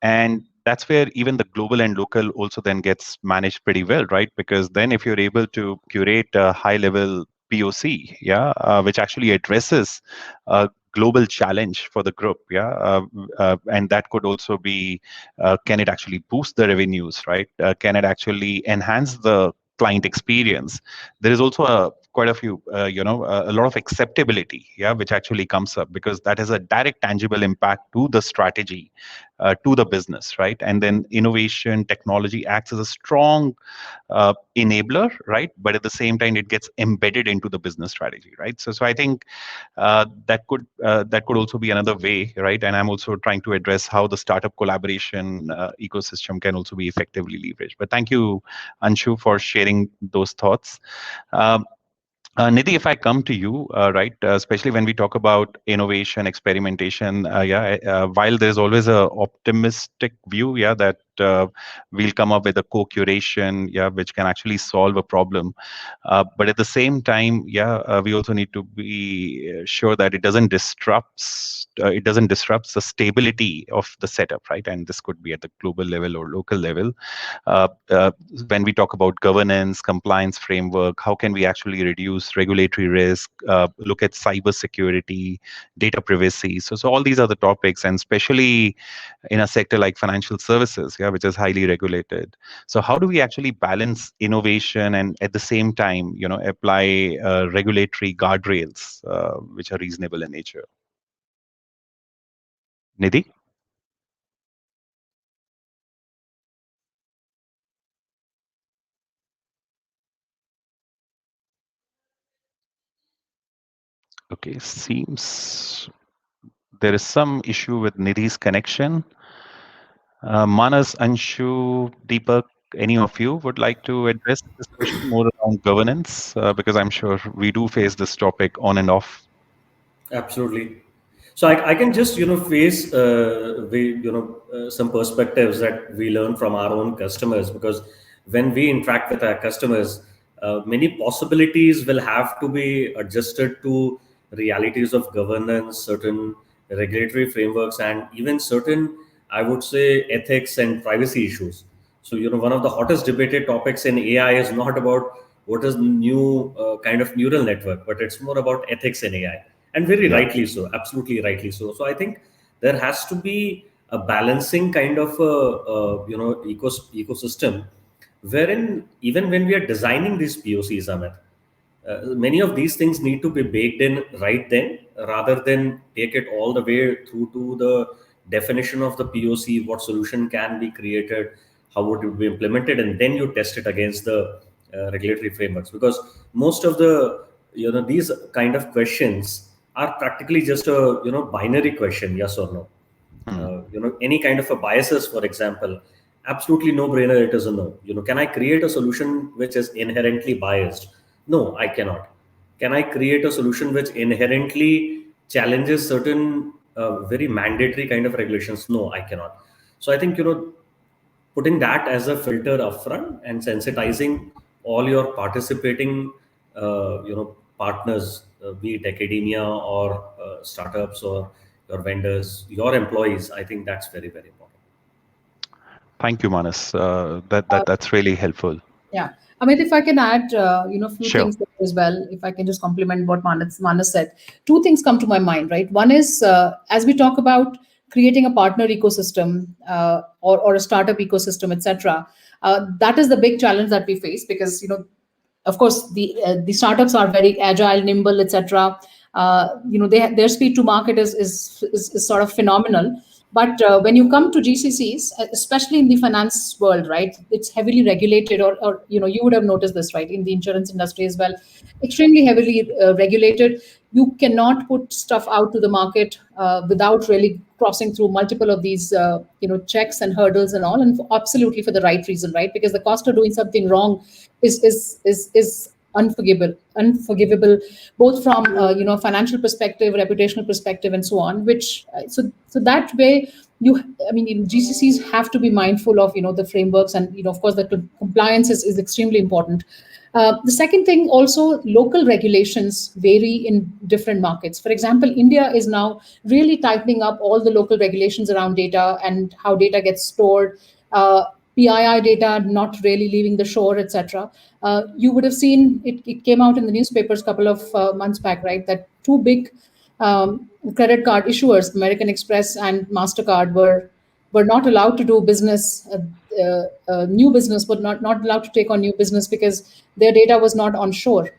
And that's where even the global and local also then gets managed pretty well, right? Because then if you're able to curate a high-level POC, which actually addresses a global challenge for the group, and that could also be, can it actually boost the revenues, right? Can it actually enhance the client experience? There is also quite a few, a lot of acceptability, which actually comes up, because that has a direct tangible impact to the strategy, to the business, right? And then innovation technology acts as a strong enabler, right? But at the same time, it gets embedded into the business strategy, right? So I think that could also be another way, right? And I'm also trying to address how the startup collaboration ecosystem can also be effectively leveraged. But thank you, Anshu, for sharing those thoughts. Nidhi, if I come to you, right, especially when we talk about innovation, experimentation, while there's always a optimistic view, that we'll come up with a co-curation, which can actually solve a problem. But at the same time, we also need to be sure that it doesn't disrupt the stability of the setup, right? And this could be at the global level or local level. When we talk about governance, compliance framework, how can we actually reduce regulatory risk, look at cyber security, data privacy? So all these are the topics, and especially in a sector like financial services, which is highly regulated. So how do we actually balance innovation and at the same time, apply regulatory guardrails which are reasonable in nature? Nidhi? Okay, seems there is some issue with Nidhi's connection. Manas, Anshu, Deepak, any of you would like to address this question more around governance? Because I'm sure we do face this topic on and off. Absolutely. So I can just face some perspectives that we learn from our own customers, because when we interact with our customers, many possibilities will have to be adjusted to realities of governance, certain regulatory frameworks, and even certain, I would say, ethics and privacy issues. So one of the hottest debated topics in AI is not about what is new kind of neural network, but it's more about ethics in AI, and very rightly so, absolutely rightly so. So I think there has to be a balancing kind of ecosystem, wherein even when we are designing these POCs, Amit, many of these things need to be baked in right then, rather than take it all the way through to the definition of the POC, what solution can be created, how would it be implemented, and then you test it against the regulatory frameworks. Because most of the these kind of questions are practically just a binary question, yes or no. Any kind of a biases, for example, absolutely no brainer, it is a no. Can I create a solution which is inherently biased? No, I cannot. Can I create a solution which inherently challenges certain very mandatory kind of regulations? No, I cannot. So I think putting that as a filter upfront and sensitizing all your participating partners, be it academia or startups or your vendors, your employees, I think that's very, very important. Thank you, Manas. That's really helpful. Yeah. Amit, if I can add, few Sure. things as well, if I can just complement what Manas said. Two things come to my mind, right? One is, as we talk about creating a partner ecosystem or a startup ecosystem, etc., that is the big challenge that we face, because, of course, the startups are very agile, nimble, etc. Their speed to market is sort of phenomenal. But when you come to GCCs, especially in the finance world, right, it's heavily regulated, or you would have noticed this, right, in the insurance industry as well, extremely heavily regulated. You cannot put stuff out to the market without really crossing through multiple of these, checks and hurdles and all, and absolutely for the right reason, right? Because the cost of doing something wrong is unforgivable, both from financial perspective, reputational perspective, and so on. Which so that way, GCCs have to be mindful of the frameworks, and of course the compliance is extremely important. The second thing, also, local regulations vary in different markets. For example, India is now really tightening up all the local regulations around data and how data gets stored. PII data not really leaving the shore, etc. You would have seen it came out in the newspapers a couple of months back, right? That two big credit card issuers, American Express and MasterCard, were not allowed to do business, new business, but not allowed to take on new business because their data was not on shore.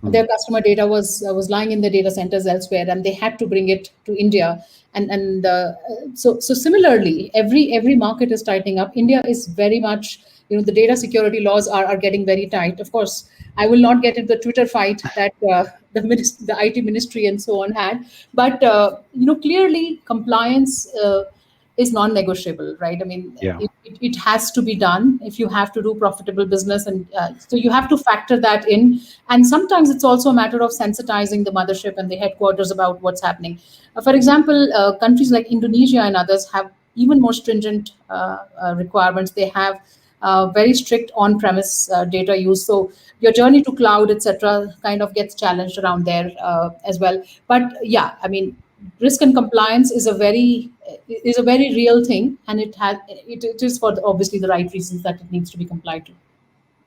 Their customer data was lying in the data centers elsewhere, and they had to bring it to India. So similarly, every market is tightening up. India is very much, the data security laws are getting very tight. Of course, I will not get into the Twitter fight that the IT ministry and so on had, but clearly compliance is non-negotiable, right? I mean, Yeah. it has to be done if you have to do profitable business, and so you have to factor that in. And sometimes it's also a matter of sensitizing the mothership and the headquarters about what's happening. For example, countries like Indonesia and others have even more stringent requirements. They have very strict on-premise data use. So your journey to cloud, etc., kind of gets challenged around there as well. But yeah, I mean, risk and compliance is a very real thing, and it is for obviously the right reasons that it needs to be complied to.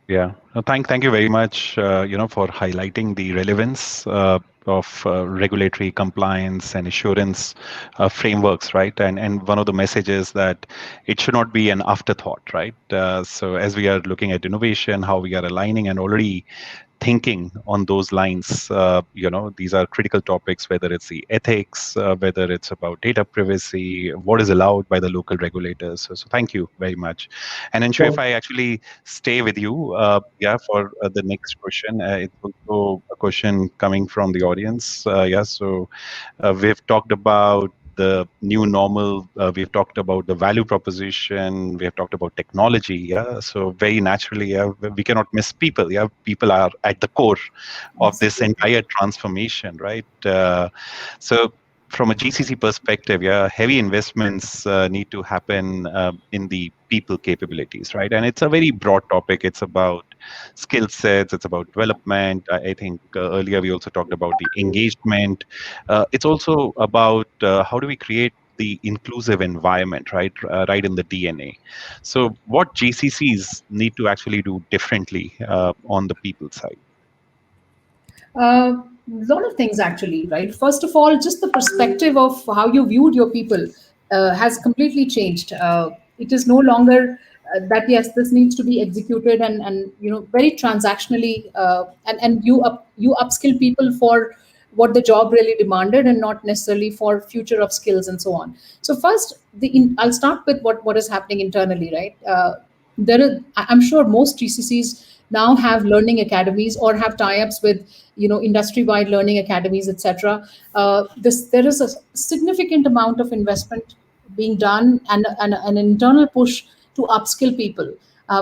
Yeah, thank you very much, for highlighting the relevance of regulatory compliance and assurance frameworks, right? And one of the messages that it should not be an afterthought, right? So as we are looking at innovation, how we are aligning and already thinking on those lines, these are critical topics, whether it's the ethics, whether it's about data privacy, what is allowed by the local regulators. So thank you very much. And Anshu, if I actually stay with you, for the next question, it's also a question coming from the audience. So we've talked about the new normal, we've talked about the value proposition, we have talked about technology. So very naturally, we cannot miss people. People are at the core of this entire transformation, right? So from a GCC perspective, heavy investments need to happen in the people capabilities, right? And it's a very broad topic. It's about skill sets, it's about development. I think earlier we also talked about the engagement. It's also about how do we create the inclusive environment, right? Right in the DNA. So what GCCs need to actually do differently on the people side? A lot of things actually, right? First of all, just the perspective of how you viewed your people has completely changed. It is no longer that yes, this needs to be executed and very transactionally, and you upskill people for what the job really demanded and not necessarily for future of skills and so on. So first, I'll start with what is happening internally, right? I'm sure most GCCs now have learning academies or have tie-ups with industry-wide learning academies, etc. There is a significant amount of investment being done and an internal push to upskill people.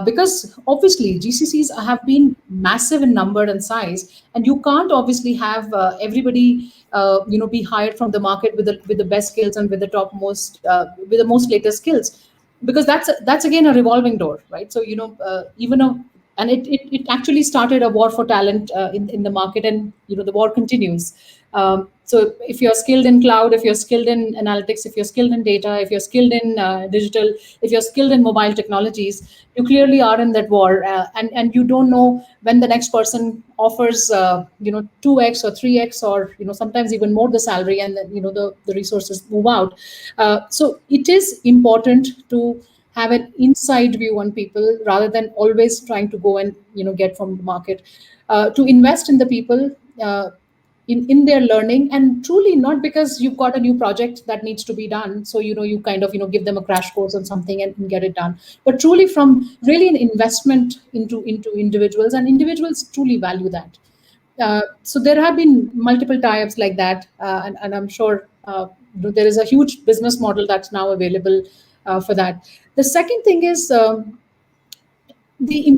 Because obviously GCCs have been massive in number and size, and you can't obviously have everybody be hired from the market with the best skills and with the most latest skills, because that's again a revolving door, right? So and it actually started a war for talent in the market, and the war continues. So if you're skilled in cloud, if you're skilled in analytics, if you're skilled in data, if you're skilled in digital, if you're skilled in mobile technologies, you clearly are in that war, and you don't know when the next person offers 2x or 3x or sometimes even more the salary, and then the resources move out. So it is important to have an inside view on people rather than always trying to go and get from the market, to invest in the people, in their learning, and truly not because you've got a new project that needs to be done, so you kind of give them a crash course on something and get it done, but truly from really an investment into individuals, and individuals truly value that. So there have been multiple tie-ups like that, and I'm sure there is a huge business model that's now available for that. The second thing is how do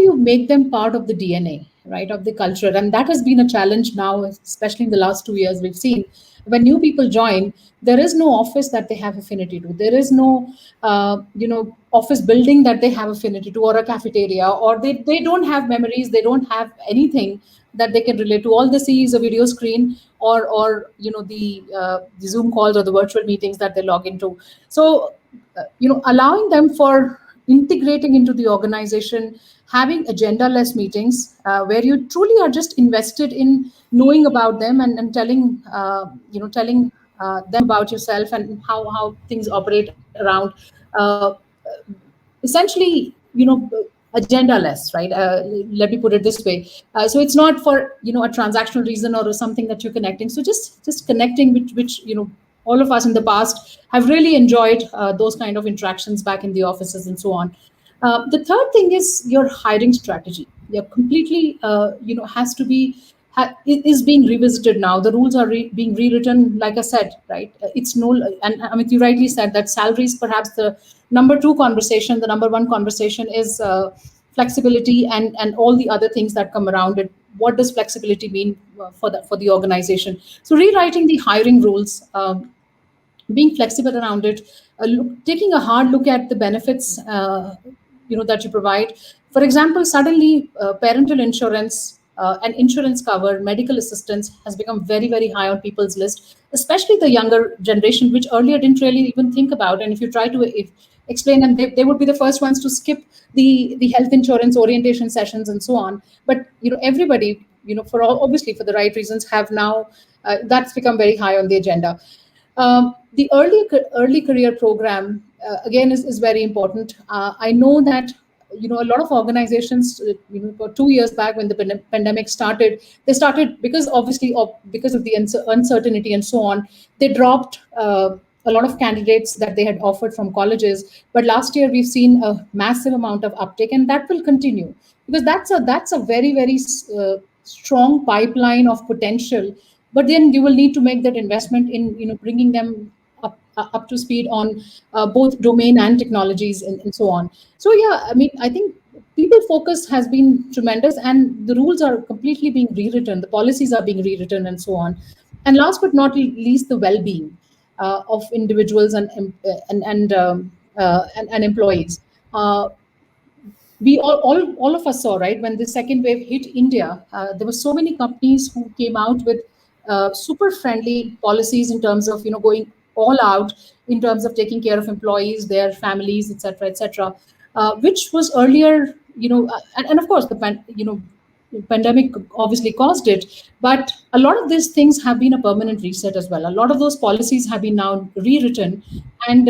you make them part of the DNA, right, of the culture? And that has been a challenge now, especially in the last 2 years. We've seen when new people join, there is no office that they have affinity to. There is no office building that they have affinity to, or a cafeteria, or they don't have memories, they don't have anything that they can relate to. All they see is a video screen or the Zoom calls or the virtual meetings that they log into. So allowing them for integrating into the organization, having agenda-less meetings where you truly are just invested in knowing about them and telling, telling them about yourself and how things operate around. Uh, Essentially, agenda-less, right? Let me put it this way. So it's not for a transactional reason or something that you're connecting. So just connecting, which all of us in the past have really enjoyed those kind of interactions back in the offices and so on. The third thing is your hiring strategy. You're completely, has to be is being revisited now. The rules are being rewritten. Like I said, right? It's no, and Amit, you rightly said that salaries perhaps the number two conversation. The number one conversation is flexibility and all the other things that come around it. What does flexibility mean for the organization? So rewriting the hiring rules. Being flexible around it, taking a hard look at the benefits that you provide. For example, suddenly parental insurance and insurance cover, medical assistance has become very, very high on people's list, especially the younger generation, which earlier didn't really even think about. And if you try to explain them, they would be the first ones to skip the health insurance orientation sessions and so on. But everybody, for obviously for the right reasons, have now that's become very high on the agenda. The early career program again is very important. I know that a lot of organizations, for 2 years back when the pandemic started, they started because obviously because of the uncertainty and so on, they dropped a lot of candidates that they had offered from colleges. But last year we've seen a massive amount of uptake, and that will continue because that's a very, very strong pipeline of potential. But then you will need to make that investment in bringing them up to speed on both domain and technologies and so on. So yeah, I mean, I think people focus has been tremendous, and the rules are completely being rewritten, the policies are being rewritten and so on. And last but not least, the well-being of individuals and employees. We all of us saw, right, when the second wave hit India, there were so many companies who came out with super friendly policies in terms of going all out in terms of taking care of employees, their families, etc., which was earlier, and of course the pandemic obviously caused it, but a lot of these things have been a permanent reset as well. A lot of those policies have been now rewritten, and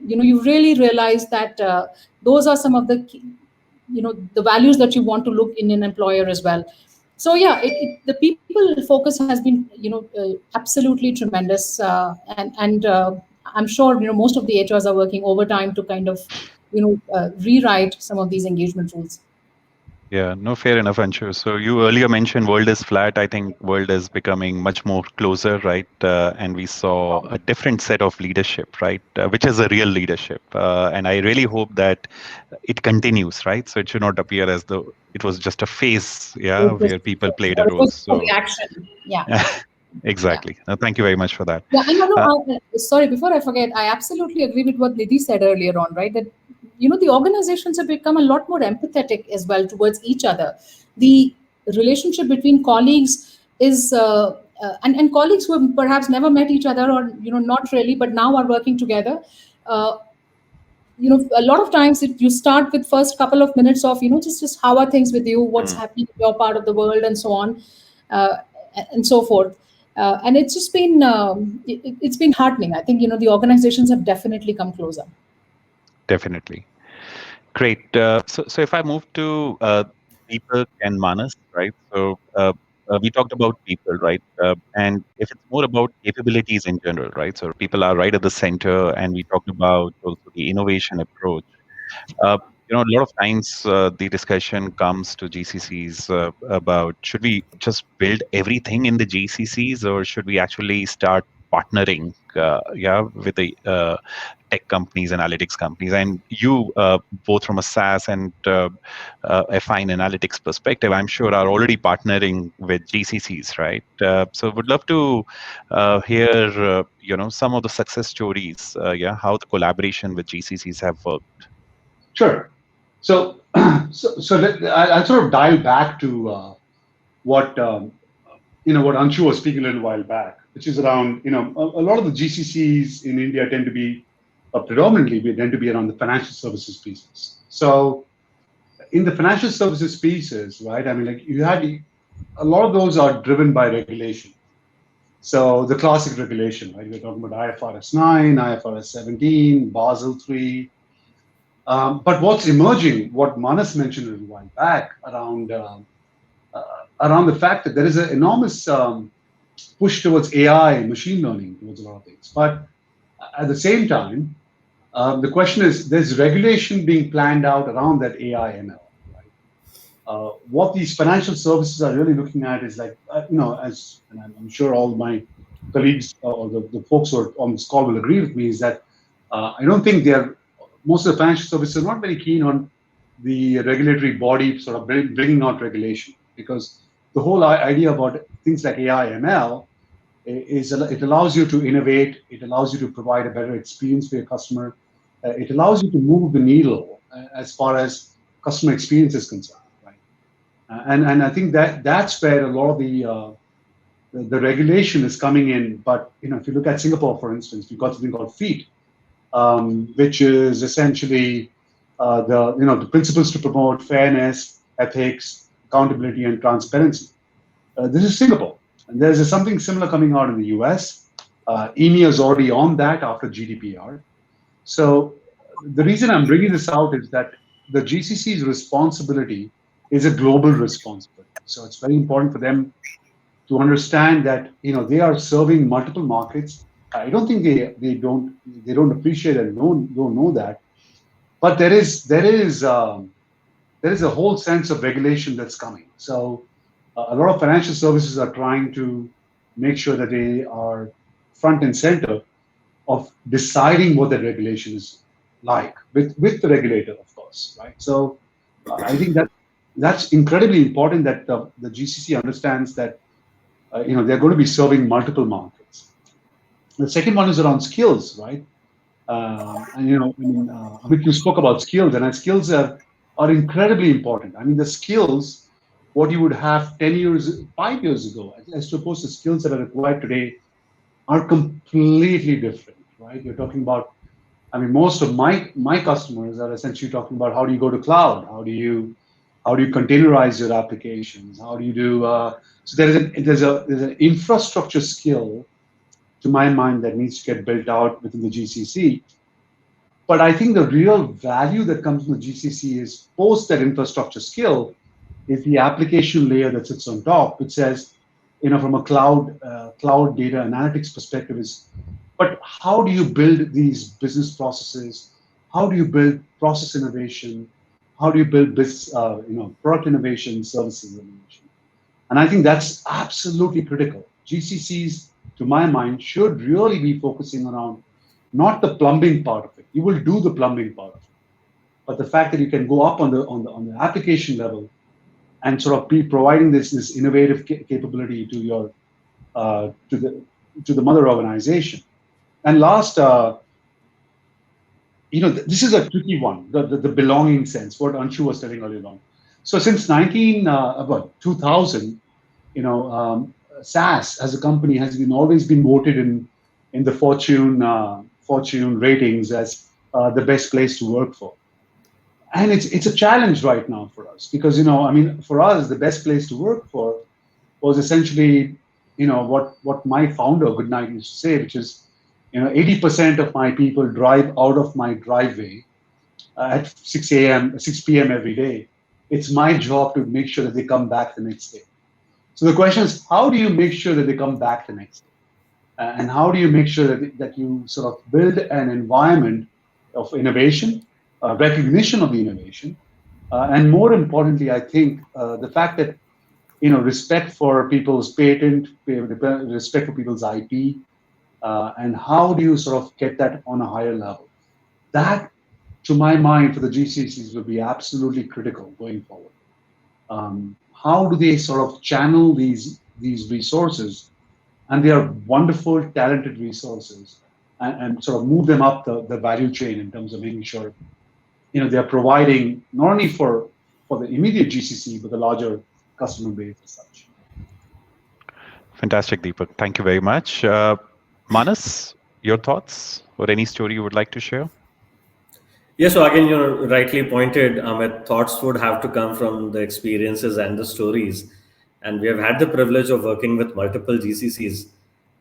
you really realize that those are some of the the values that you want to look in an employer as well. So yeah, the people focus has been absolutely tremendous, and I'm sure most of the HRs are working overtime to kind of rewrite some of these engagement rules. Yeah, no, fair enough, Anshu. So you earlier mentioned world is flat. I think world is becoming much more closer, right? And we saw a different set of leadership, right? Which is a real leadership. And I really hope that it continues, right? So it should not appear as though it was just a phase, yeah, where people played a role. So action, yeah. Exactly. Yeah. Thank you very much for that. Yeah, sorry, before I forget, I absolutely agree with what Nidhi said earlier on, right? That the organizations have become a lot more empathetic as well towards each other. The relationship between colleagues is and colleagues who have perhaps never met each other or not really, but now are working together. A lot of times you start with first couple of minutes of just how are things with you, what's happening in your part of the world, and so on, and so forth. And it's just been it's been heartening. I think the organizations have definitely come closer. Definitely. Great. So if I move to Deepak and Manas, right? So we talked about people, right? And if it's more about capabilities in general, right? So people are right at the center, and we talked about also the innovation approach. A lot of times the discussion comes to GCCs about should we just build everything in the GCCs, or should we actually start partnering with the tech companies, analytics companies, and you both from a SaaS and a fine analytics perspective, I'm sure are already partnering with GCCs, right? So would love to hear some of the success stories, how the collaboration with GCCs have worked. Sure. So I'll sort of dial back to what what Anshu was speaking a little while back, which is around a lot of the GCCs in India tend to be but predominantly we tend to be around the financial services pieces. So in the financial services pieces, right, I mean, like you had a lot of those are driven by regulation. So the classic regulation, right? We're talking about IFRS 9, IFRS 17, Basel 3. But what's emerging, what Manas mentioned a little while back around the fact that there is an enormous push towards AI, machine learning, towards a lot of things. But at the same time, the question is, there's regulation being planned out around that AI ML. Right? What these financial services are really looking at is like, as and I'm sure all my colleagues or the folks who are on this call will agree with me, is that I don't think most of the financial services are not very keen on the regulatory body sort of bringing out regulation, because the whole idea about things like AI, ML is it allows you to innovate, it allows you to provide a better experience for your customer, it allows you to move the needle as far as customer experience is concerned, right? And I think that's where a lot of the regulation is coming in. But if you look at Singapore, for instance, we've got something called FEAT, which is essentially the principles to promote fairness, ethics, accountability, and transparency. This is Singapore, and there's something similar coming out in the US. EMEA is already on that after GDPR. So the reason I'm bringing this out is that the GCC's responsibility is a global responsibility. So it's very important for them to understand that they are serving multiple markets. I don't think they don't appreciate and don't know that, but there is a whole sense of regulation that's coming. So a lot of financial services are trying to make sure that they are front and center of deciding what the regulation is like with the regulator, of course, right? So I think that's incredibly important that the GCC understands that they're going to be serving multiple markets. The second one is around skills, right? Amit, you spoke about skills, and skills are incredibly important. I mean, the skills, what you would have 5 years ago, as opposed to skills that are required today, are completely different, right? You're talking about, most of my customers are essentially talking about how do you go to cloud, how do you containerize your applications, how do you do so there's an infrastructure skill, to my mind, that needs to get built out within the GCC. But I think the real value that comes from the GCC is post that infrastructure skill is the application layer that sits on top, which says, from a cloud data analytics perspective is, but how do you build these business processes? How do you build process innovation? How do you build business, product innovation, services innovation? And I think that's absolutely critical. GCCs, to my mind, should really be focusing around not the plumbing part of it. You will do the plumbing part of it, but the fact that you can go up on the application level and sort of be providing this innovative capability to your to the mother organization. And last, this is a tricky one, the belonging sense, what Anshu was telling earlier on. So since 2000, SaaS as a company has always been voted in the Fortune ratings as the best place to work for. And it's a challenge right now for us because, for us, the best place to work for was essentially, what my founder, Goodnight, used to say, which is, 80% of my people drive out of my driveway at 6 p.m. every day. It's my job to make sure that they come back the next day. So the question is, how do you make sure that they come back the next day? And how do you make sure that you sort of build an environment of innovation, recognition of the innovation, and more importantly, I think the fact that, respect for people's patent, respect for people's IP, and how do you sort of get that on a higher level? That, to my mind, for the GCCs will be absolutely critical going forward. How do they sort of channel these resources, and they are wonderful, talented resources, and sort of move them up the value chain in terms of making sure, they're providing not only for the immediate GCC, but the larger customer base as such. Fantastic, Deepak. Thank you very much. Manas, your thoughts or any story you would like to share? Yeah, so again, rightly pointed, Amit, thoughts would have to come from the experiences and the stories. And we have had the privilege of working with multiple GCCs.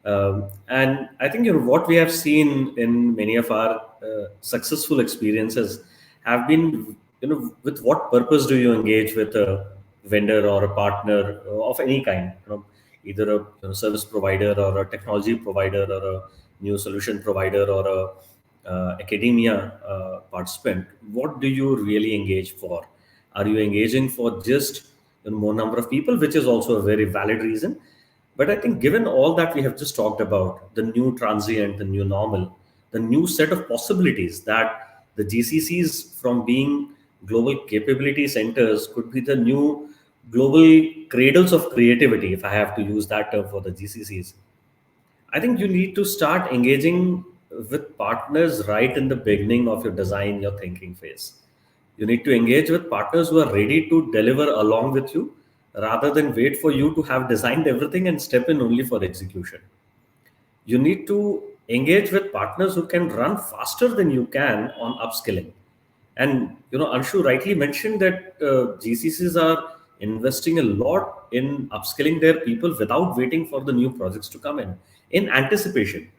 And I think, what we have seen in many of our successful experiences have been, with what purpose do you engage with a vendor or a partner of any kind, either a service provider or a technology provider or a new solution provider or a academia participant. What do you really engage for? Are you engaging for just more number of people, which is also a very valid reason? But I think given all that we have just talked about, the new transient, the new normal, the new set of possibilities that the GCCs from being global capability centers could be the new global cradles of creativity, if I have to use that term for the GCCs. I think you need to start engaging with partners right in the beginning of your design, your thinking phase. You need to engage with partners who are ready to deliver along with you rather than wait for you to have designed everything and step in only for execution. You need to engage with partners who can run faster than you can on upskilling. And Anshu rightly mentioned that GCCs are investing a lot in upskilling their people without waiting for the new projects to come in anticipation.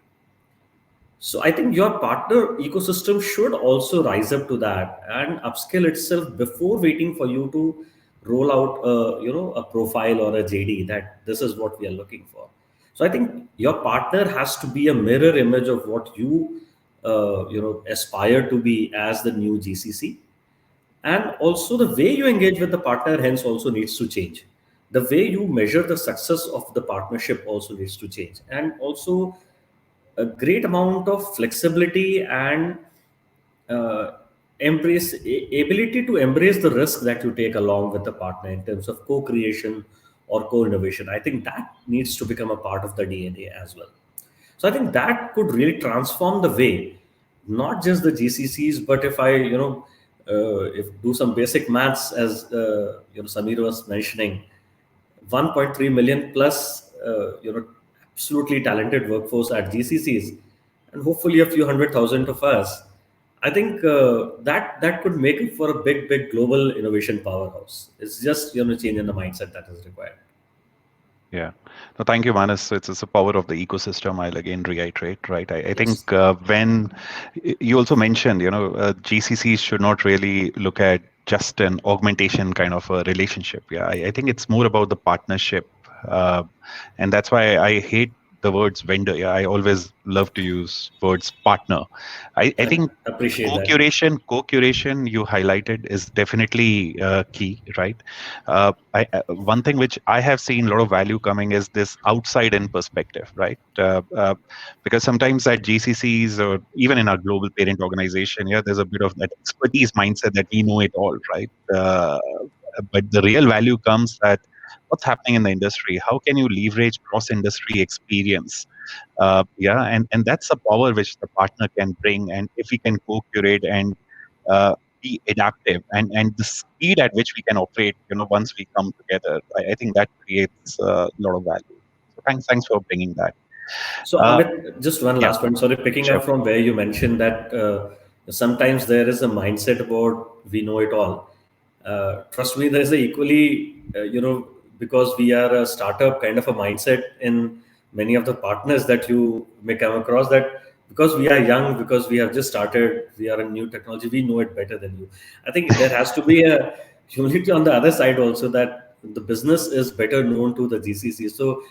So I think your partner ecosystem should also rise up to that and upskill itself before waiting for you to roll out a profile or a JD that this is what we are looking for. So I think your partner has to be a mirror image of what you aspire to be as the new GCC. And also the way you engage with the partner hence also needs to change. The way you measure the success of the partnership also needs to change. And also a great amount of flexibility and uh, ability to embrace the risk that you take along with the partner in terms of co-creation or co-innovation. I think that needs to become a part of the DNA as well. So I think that could really transform the way, not just the GCCs, but if I, if do some basic maths as Samir was mentioning, 1.3 million plus, absolutely talented workforce at GCCs, and hopefully a few 100,000 of us. I think that could make it for a big global innovation powerhouse. It's just change in the mindset that is required. Yeah. No, thank you, Manas. It's a power of the ecosystem. I'll again reiterate, right? I think when you also mentioned, GCCs should not really look at just an augmentation kind of a relationship. Yeah, I think it's more about the partnership. And that's why I hate the words vendor. Yeah, I always love to use words partner. I think Appreciate that. co-curation you highlighted is definitely key, right? One thing which I have seen a lot of value coming is this outside-in perspective, right? Because sometimes at GCCs or even in our global parent organization, yeah, there's a bit of that expertise mindset that we know it all, right? But the real value comes at what's happening in the industry. How can you leverage cross-industry experience? And that's a power which the partner can bring. And if we can co-curate and be adaptive and the speed at which we can operate, once we come together, I think that creates a lot of value. So thanks for bringing that. So Amit, just one last one. Sorry, picking up from where you mentioned that sometimes there is a mindset about we know it all. Trust me, there is a equally, because we are a startup kind of a mindset in many of the partners that you may come across, that because we are young, because we have just started, we are a new technology, we know it better than you. I think there has to be a humility on the other side also, that the business is better known to the GCC. So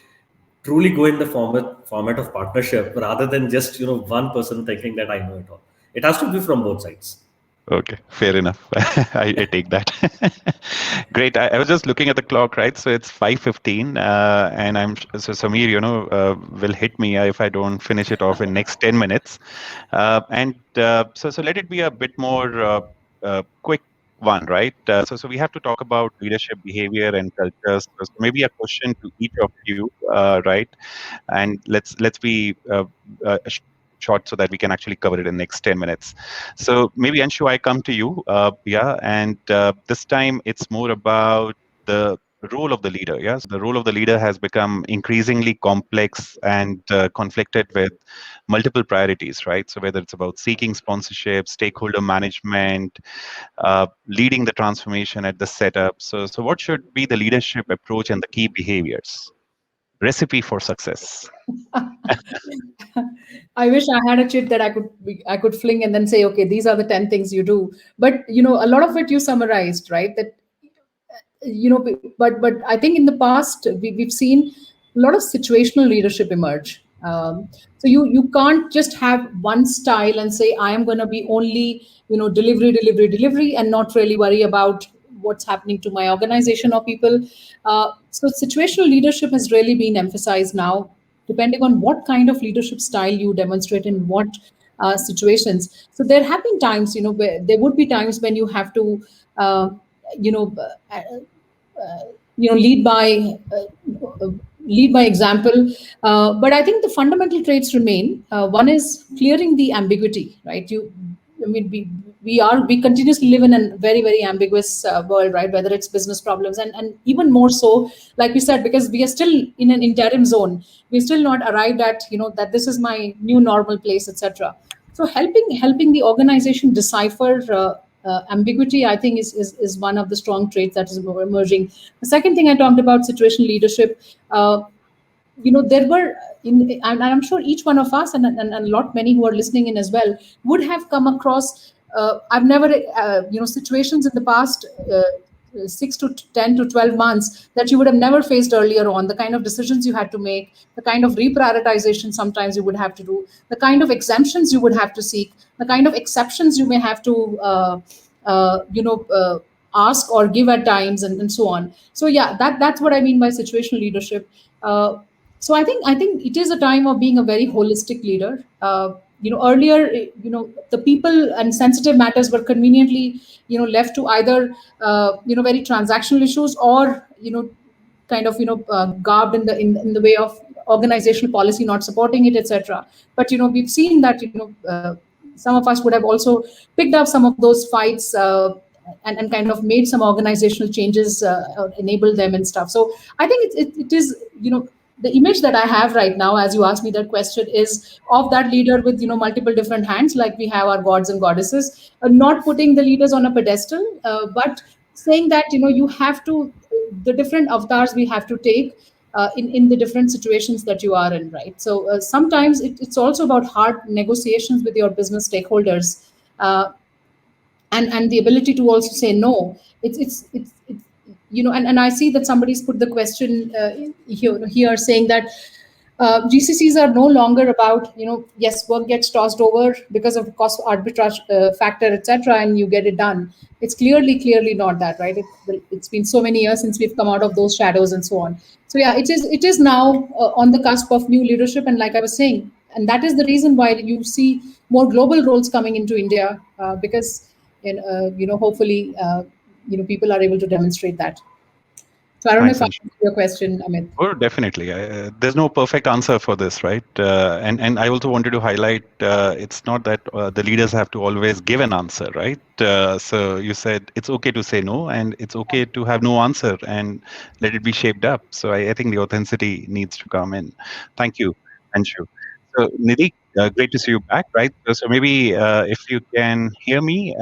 truly go in the format of partnership rather than just one person thinking that I know it all. It has to be from both sides. Okay, fair enough. I take that. Great. I was just looking at the clock, right? So it's 5:15, and so Samir, will hit me if I don't finish it off in next 10 minutes. So let it be a bit more quick one, right? So we have to talk about leadership behavior and cultures. So maybe a question to each of you, right? And let's be short so that we can actually cover it in the next 10 minutes. So maybe Anshu, I come to you. And this time it's more about the role of the leader. Yes, the role of the leader has become increasingly complex and conflicted with multiple priorities, right? So whether it's about seeking sponsorship, stakeholder management, leading the transformation at the setup. So what should be the leadership approach and the key behaviors? Recipe for success. I wish I had a chit that I could fling and then say, okay, these are the 10 things you do. But a lot of it you summarized, right? That but I think in the past we've seen a lot of situational leadership emerge. So you can't just have one style and say I am going to be only delivery and not really worry about what's happening to my organization or people. So situational leadership has really been emphasized now, depending on what kind of leadership style you demonstrate in what situations. So there have been times, where there would be times when you have to uh, you know uh, lead by example. But I think the fundamental traits remain. One is clearing the ambiguity, right? I mean, we continuously live in a very, very ambiguous world, right? Whether it's business problems and even more so, like we said, because we are still in an interim zone. We're still not arrived at, that this is my new normal place, etc. So helping the organization decipher ambiguity, I think, is one of the strong traits that is emerging. The second thing I talked about, situational leadership. There were, and I'm sure each one of us and a lot many who are listening in as well would have come across. I've never, situations in the past. 6 to 10 to 12 months that you would have never faced earlier on, the kind of decisions you had to make, the kind of reprioritization sometimes you would have to do, the kind of exemptions you would have to seek, the kind of exceptions you may have to ask or give at times, and so on. So yeah, that's what I mean by situational leadership. So I think it is a time of being a very holistic leader. Earlier, the people and sensitive matters were conveniently, left to either, very transactional issues or, kind of, garbed in the way of organizational policy not supporting it, etc. But we've seen that, some of us would have also picked up some of those fights. And kind of made some organizational changes, or enabled them and stuff. So I think it is, the image that I have right now, as you asked me that question, is of that leader with, multiple different hands, like we have our gods and goddesses, not putting the leaders on a pedestal, but saying that, you have to, the different avatars we have to take in the different situations that you are in, right? So sometimes it's also about hard negotiations with your business stakeholders. And the ability to also say no. It's and I see that somebody's put the question here saying that GCCs are no longer about, yes, work gets tossed over because of cost arbitrage factor, etc., and you get it done. It's clearly not that, right? It's been so many years since we've come out of those shadows and so on. So yeah, it is now on the cusp of new leadership, and like I was saying, and that is the reason why you see more global roles coming into India, because hopefully, people are able to demonstrate that. So I don't know if I Thanks, answered your question, Amit. Oh, definitely. There's no perfect answer for this, right? And I also wanted to highlight it's not that the leaders have to always give an answer, right? So you said it's okay to say no, and it's okay to have no answer and let it be shaped up. So I think the authenticity needs to come in. Thank you, Anshu. So Nidhi, great to see you back, right? So maybe if you can hear me,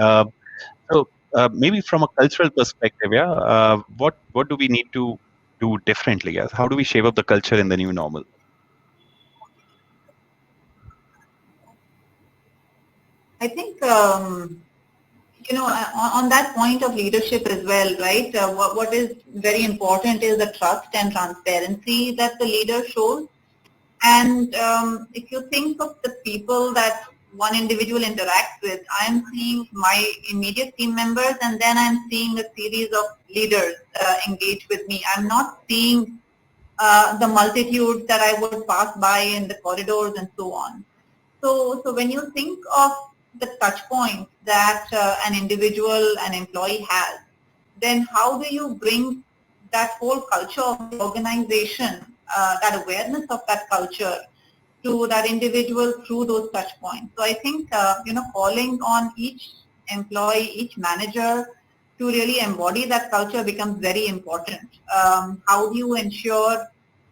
maybe from a cultural perspective, yeah, what do we need to do differently? Yes? How do we shape up the culture in the new normal? I think, on that point of leadership as well, right? What is very important is the trust and transparency that the leader shows. And if you think of the people that one individual interacts with, I'm seeing my immediate team members, and then I'm seeing a series of leaders engage with me. I'm not seeing the multitudes that I would pass by in the corridors and so on. So when you think of the touch points that an individual, an employee has, then how do you bring that whole culture of the organization, that awareness of that culture to that individual through those touch points? So I think, calling on each employee, each manager to really embody that culture becomes very important. How do you ensure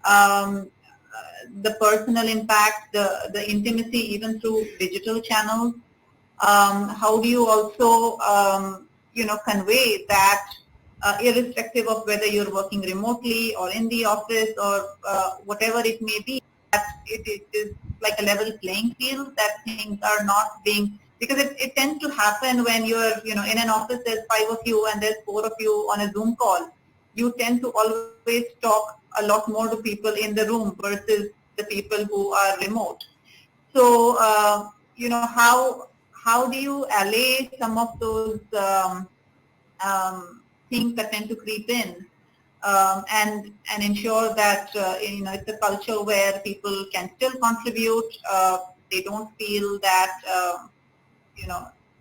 the personal impact, the intimacy even through digital channels? How do you also, convey that irrespective of whether you're working remotely or in the office or whatever it may be, that it is like a level playing field, that things are not being, because it tends to happen when you're, in an office, there's 5 of you and there's 4 of you on a Zoom call. You tend to always talk a lot more to people in the room versus the people who are remote. So, how do you allay some of those things that tend to creep in, and ensure that it's a culture where people can still contribute. They don't feel that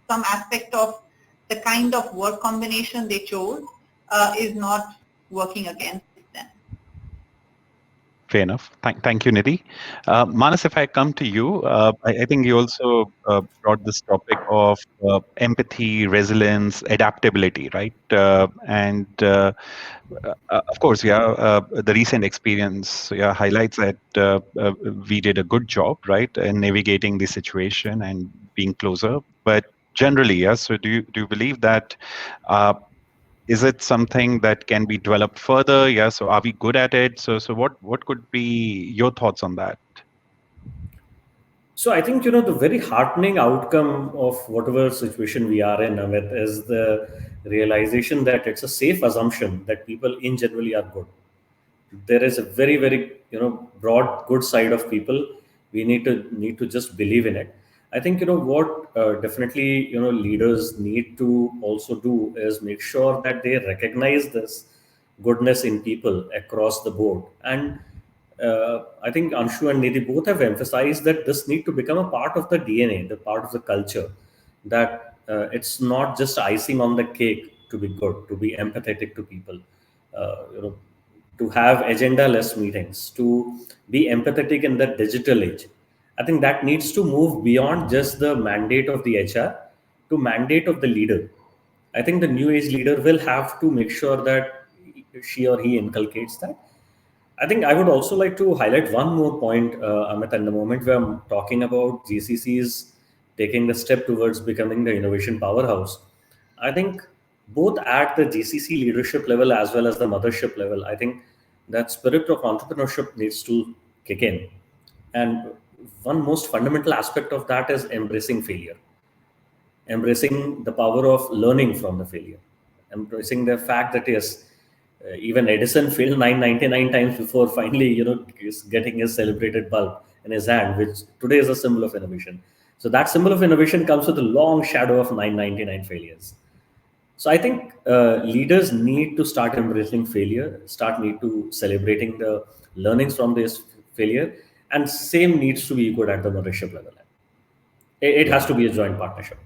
some aspect of the kind of work combination they chose is not working against them. Fair enough. Thank you, Nidhi. Manas, if I come to you, I think you also brought this topic of empathy, resilience, adaptability, right? Of course, the recent experience highlights that we did a good job, right, in navigating the situation and being closer. But generally, so do you believe that is it something that can be developed further? Yeah. So are we good at it? So what could be your thoughts on that? So I think, the very heartening outcome of whatever situation we are in, Amit, is the realization that it's a safe assumption that people in generally are good. There is a very, very, broad good side of people. We need to just believe in it. I think, what definitely, leaders need to also do is make sure that they recognize this goodness in people across the board. And I think Anshu and Nidhi both have emphasized that this need to become a part of the DNA, the part of the culture, that it's not just icing on the cake to be good, to be empathetic to people, to have agenda-less meetings, to be empathetic in the digital age. I think that needs to move beyond just the mandate of the HR to mandate of the leader. I think the new age leader will have to make sure that she or he inculcates that. I think I would also like to highlight one more point, Amit, at the moment where I'm talking about GCCs taking the step towards becoming the innovation powerhouse. I think both at the GCC leadership level as well as the mothership level, I think that spirit of entrepreneurship needs to kick in. And one most fundamental aspect of that is embracing failure, embracing the power of learning from the failure, embracing the fact that yes, even Edison failed 999 times before finally, getting his celebrated bulb in his hand, which today is a symbol of innovation. So that symbol of innovation comes with a long shadow of 999 failures. So I think leaders need to start embracing failure, need to celebrating the learnings from this failure, and same needs to be good at the mothership level. It has to be a joint partnership.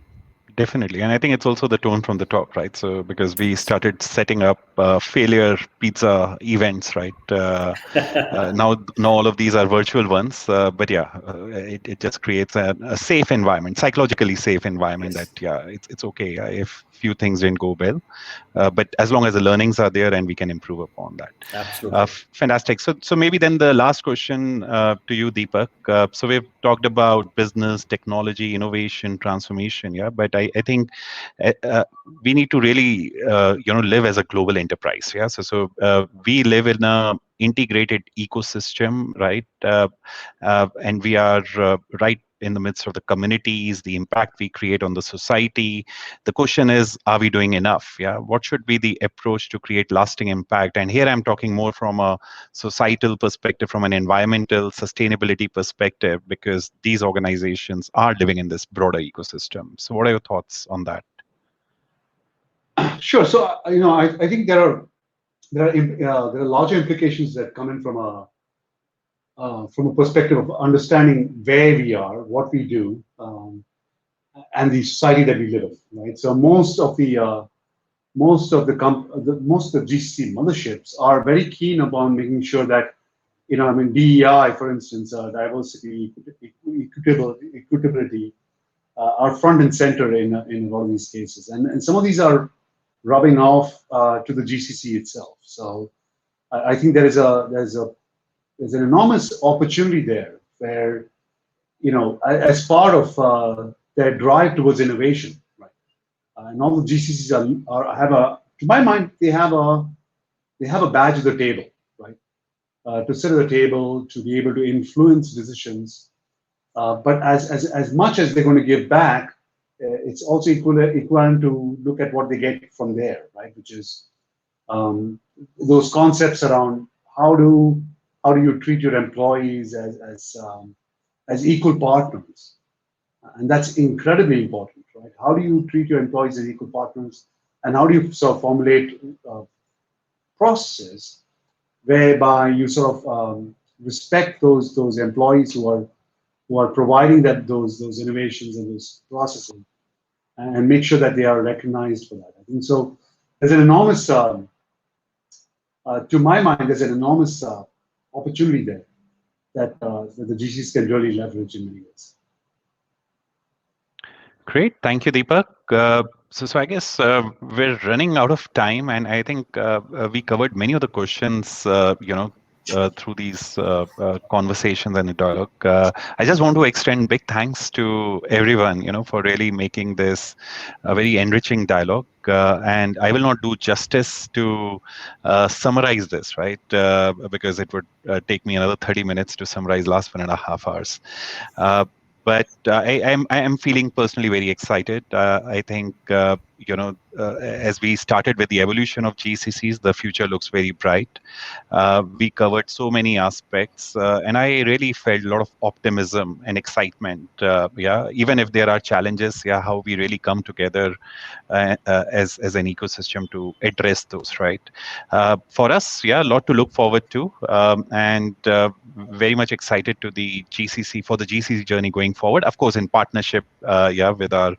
Definitely. And I think it's also the tone from the top, right? So because we started setting up failure pizza events, right? Now all of these are virtual ones. But it just creates a safe environment, psychologically safe environment. Yes. That, it's okay if few things didn't go well. But as long as the learnings are there and we can improve upon that. Absolutely. Fantastic. So maybe then the last question to you, Deepak. So we've talked about business, technology, innovation, transformation. Yeah, but I think we need to really live as a global enterprise. Yeah, so we live in a integrated ecosystem, right? And we are right in the midst of the communities, the impact we create on the society. The question is, are we doing enough? Yeah, what should be the approach to create lasting impact? And here I'm talking more from a societal perspective, from an environmental sustainability perspective, because these organizations are living in this broader ecosystem. So what are your thoughts on that? Sure. So I think there are larger implications that come in from a perspective of understanding where we are, what we do, and the society that we live in. Right. So most of the GCC motherships are very keen upon making sure that DEI, for instance, diversity, equitability, are front and center in a lot of these cases, and some of these are rubbing off to the GCC itself. So I think there's an enormous opportunity there where, as part of their drive towards innovation, right? And all the GCCs to my mind, they have a badge at the table, right? To sit at the table, to be able to influence decisions. But as much as they're going to give back, it's also equivalent to look at what they get from there, right? Which is those concepts around how do you treat your employees as equal partners, and that's incredibly important, right? How do you treat your employees as equal partners, and how do you sort of formulate processes whereby you sort of respect those employees who are providing those innovations and those processes, and make sure that they are recognized for that. I think so. There's an enormous, to my mind, there's an enormous opportunity there that the GCs can really leverage in many ways. Great, thank you, Deepak. So I guess we're running out of time, and I think we covered many of the questions, through these conversations and the dialogue. I just want to extend big thanks to everyone, for really making this a very enriching dialogue. And I will not do justice to summarize this, right? Because it would take me another 30 minutes to summarize last 1.5 hours. But I am feeling personally very excited. I think, as we started with the evolution of GCCs, the future looks very bright. We covered so many aspects, and I really felt a lot of optimism and excitement. Even if there are challenges, how we really come together as an ecosystem to address those, right? For us, a lot to look forward to, and very much excited to the GCC journey going forward. Of course, in partnership, with our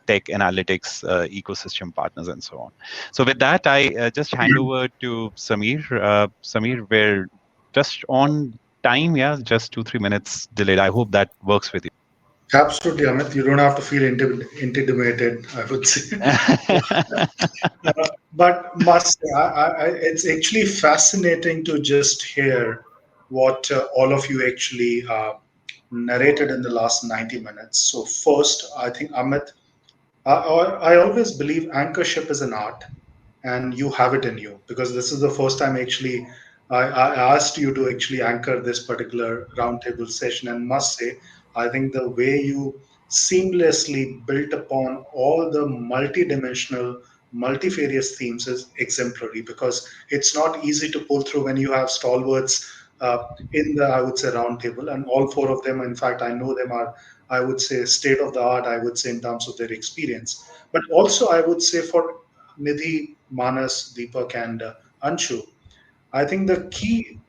tech analytics ecosystem partners and so on. So with that, I just hand over to Samir. Samir, we're just on time, just 2-3 minutes delayed. I hope that works with you. Absolutely, Amit. You don't have to feel intimidated, I would say. But must say, it's actually fascinating to just hear what all of you actually narrated in the last 90 minutes. So first, I think, Amit, I always believe anchorship is an art, and you have it in you, because this is the first time actually I asked you to actually anchor this particular roundtable session, and must say, I think the way you seamlessly built upon all the multi-dimensional, multifarious themes is exemplary, because it's not easy to pull through when you have stalwarts in the, I would say, roundtable, and all four of them, in fact, I know them are, I would say, state of the art, I would say, in terms of their experience. But also, I would say, for Nidhi, Manas, Deepak, and Anshu, I think the key,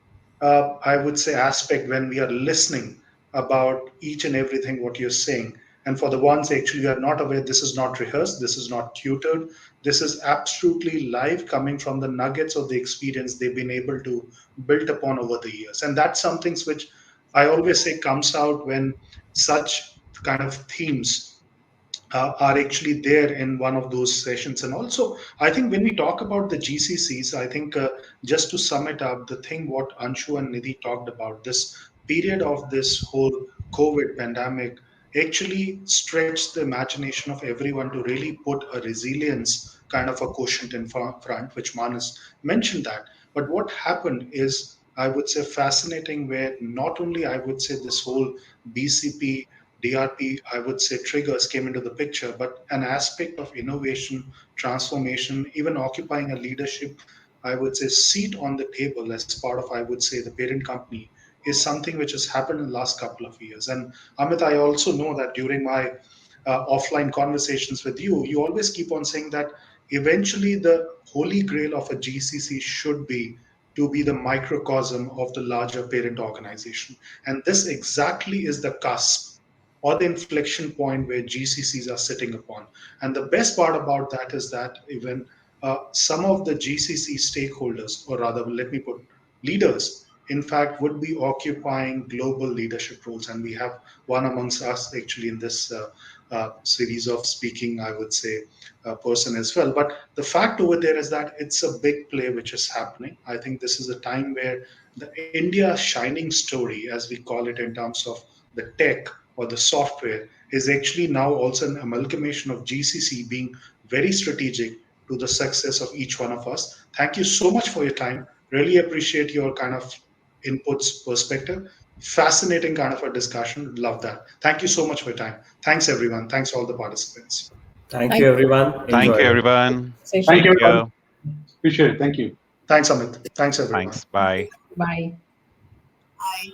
I would say, aspect when we are listening about each and everything what you're saying, and for the ones actually who are not aware, this is not rehearsed, this is not tutored, this is absolutely live, coming from the nuggets of the experience they've been able to build upon over the years. And that's something which I always say comes out when such kind of themes are actually there in one of those sessions. And also, I think when we talk about the GCCs, I think just to sum it up, the thing what Anshu and Nidhi talked about, this period of this whole COVID pandemic actually stretched the imagination of everyone to really put a resilience kind of a quotient in front, which Manas mentioned that. But what happened is, I would say, fascinating, where not only I would say this whole BCP DRP, I would say, triggers came into the picture, but an aspect of innovation, transformation, even occupying a leadership, I would say, seat on the table as part of, I would say, the parent company is something which has happened in the last couple of years. And Amit, I also know that during my offline conversations with you, you always keep on saying that eventually the holy grail of a GCC should be to be the microcosm of the larger parent organization. And this exactly is the cusp or the inflection point where GCCs are sitting upon. And the best part about that is that even some of the GCC stakeholders, or rather, let me put leaders, in fact, would be occupying global leadership roles. And we have one amongst us actually in this series of speaking, I would say, person as well. But the fact over there is that it's a big play which is happening. I think this is a time where the India shining story, as we call it in terms of the tech or the software, is actually now also an amalgamation of GCC being very strategic to the success of each one of us. Thank you so much for your time. Really appreciate your kind of inputs, perspective. Fascinating kind of a discussion. Love that. Thank you so much for your time. Thanks, everyone. Thanks, all the participants. Thank you, everyone. Thank Enjoy you, it. everyone. Thank you, Thank everyone. Appreciate it. Thank you. Thanks, Amit. Thanks, everyone. Thanks. Bye. Bye. Bye.